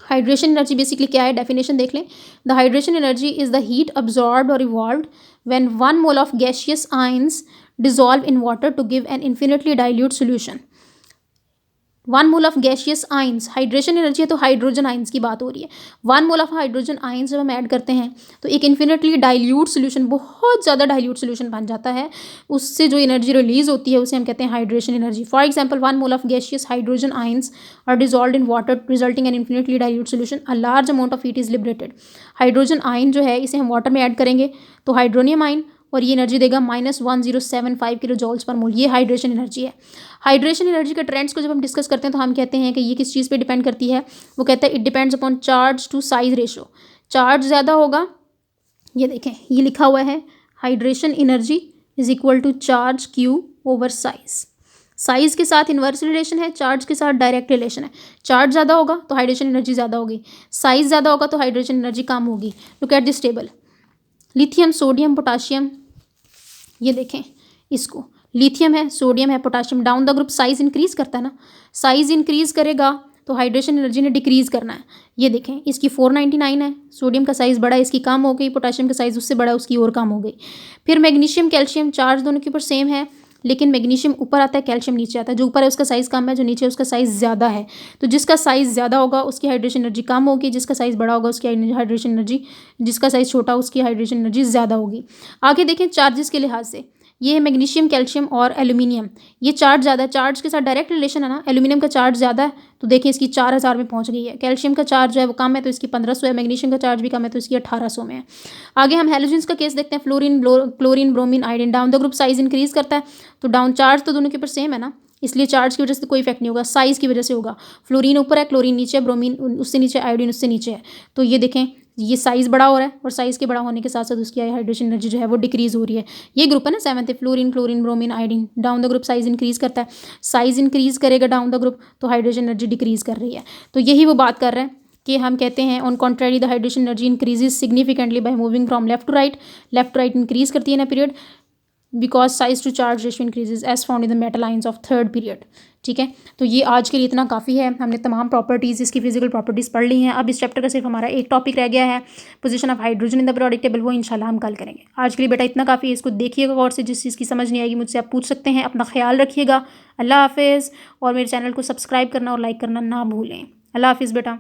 S1: Hydration energy basically क्या है, डेफिनेशन देख लें। The hydration energy is the heat absorbed और evolved when 1 mole of gaseous ions dissolve in water to give an infinitely dilute solution. 1 mole of gaseous ions, hydration energy है तो hydrogen ions की बात हो रही है। 1 मोल ऑफ हाइड्रोजन आयंस जब हम ऐड करते हैं तो एक इन्फिनिटली डाइल्यूट सोल्यूशन, बहुत ज़्यादा डाइल्यूट सोल्यूशन बन जाता है, उससे जो एनर्जी रिलीज होती है उसे हम कहते हैं hydration energy. For example 1 mole of gaseous hydrogen ions are dissolved in water resulting an infinitely dilute solution, a large amount of heat is liberated. Hydrogen ion जो है इसे हम वाटर में ऐड करेंगे तो हाइड्रोनियम आयन, और ये energy देगा -1075 किलो जॉल्स पर मोल। ये हाइड्रेशन एनर्जी है। हाइड्रेशन एनर्जी के ट्रेंड्स को जब हम डिस्कस करते हैं तो हम कहते हैं कि ये किस चीज़ पे डिपेंड करती है, वो कहता है it depends upon charge to size ratio. Charge ज़्यादा होगा, ये देखें ये लिखा हुआ है hydration energy is equal to charge Q over size. Size के साथ इन्वर्स रिलेशन है, चार्ज के साथ डायरेक्ट रिलेशन है। चार्ज ज़्यादा होगा तो हाइड्रेशन एनर्जी ज़्यादा होगी, साइज ज़्यादा होगा तो हाइड्रेशन एनर्जी कम होगी। Look at this table, lithium sodium potassium, ये देखें इसको, लिथियम है सोडियम है potassium, down the group size increase करता है ना, साइज इंक्रीज करेगा तो हाइड्रेशन एनर्जी ने डिक्रीज करना है। ये देखें इसकी 499 है, सोडियम का साइज़ बड़ा है इसकी कम हो गई, पोटाशियम का साइज़ उससे बड़ा है उसकी और कम हो गई। फिर मैग्नीशियम कैल्शियम, चार्ज दोनों के ऊपर सेम है लेकिन मैग्नीशियम ऊपर आता है कैल्शियम नीचे आता है, जो ऊपर है उसका साइज़ कम है, जो नीचे है उसका साइज़ ज़्यादा है। तो जिसका साइज़ ज़्यादा होगा उसकी हाइड्रेशन एनर्जी कम होगी, जिसका साइज़ बड़ा होगा उसकी हाइड्रेशन एनर्जी, जिसका साइज़ छोटा उसकी हाइड्रेशन एनर्जी ज़्यादा होगी। आगे देखें चार्जेस के लिहाज से, ये है मैग्नीशियम कैल्शियम और एल्यूमिनियम, ये चार्ज ज़्यादा है, चार्ज के साथ डायरेक्ट रिलेशन है ना। एल्यूमिनियम का चार्ज ज़्यादा है तो देखिए इसकी 4000 में पहुंच गई है, कैल्शियम का चार्ज जो है वो कम है तो इसकी 1500 है, मैग्नीशियम का चार्ज भी कम है तो इसकी 1800 में है। आगे हम हैलोजेंस का केस देखते हैं, fluorine chlorine bromine iodine, down the group size increase करता है तो डाउन चार्ज तो दोनों के ऊपर सेम है ना, इसलिए चार्ज की वजह से कोई इफेक्ट नहीं होगा, साइज़ की वजह से होगा। फ्लोरीन ऊपर है, क्लोरीन नीचे है, ब्रोमीन उससे नीचे, आयोडीन उससे नीचे है, तो ये देखें ये साइज़ बड़ा हो रहा है और साइज़ के बड़ा होने के साथ साथ उसकी हाइड्रेशन एनर्जी जो है वो डिक्रीज़ हो रही है। ये ग्रुप है ना 7th, fluorine chlorine bromine iodine, down the group size increase करता है, साइज़ इंक्रीज़ करेगा डाउन द ग्रुप तो हाइड्रेशन एनर्जी डिक्रीज़ कर रही है। तो यही वो बात कर रहे हैं कि हम कहते हैं on contrary the hydration energy increases significantly by moving from left to right, left to right increase करती है ना period, because size to charge ratio increases as found in the metal ions of third period. ठीक है, तो ये आज के लिए इतना काफ़ी है, हमने तमाम प्रॉपर्टीज़ इसकी फिजिकल प्रॉपर्टीज़ पढ़ ली हैं। अब इस चैप्टर का सिर्फ हमारा एक टॉपिक रह गया है, position of hydrogen in the periodic table, वो इंशाल्लाह हम कल करेंगे। आज के लिए बेटा इतना काफ़ी है, इसको देखिएगा गौर से, जिस चीज़ की समझ नहीं आएगी मुझसे आप पूछ सकते हैं। अपना ख्याल रखिएगा, अल्लाह हाफिज़, और मेरे चैनल को सब्सक्राइब करना और लाइक करना ना भूलें। अल्लाह हाफिज़ बेटा।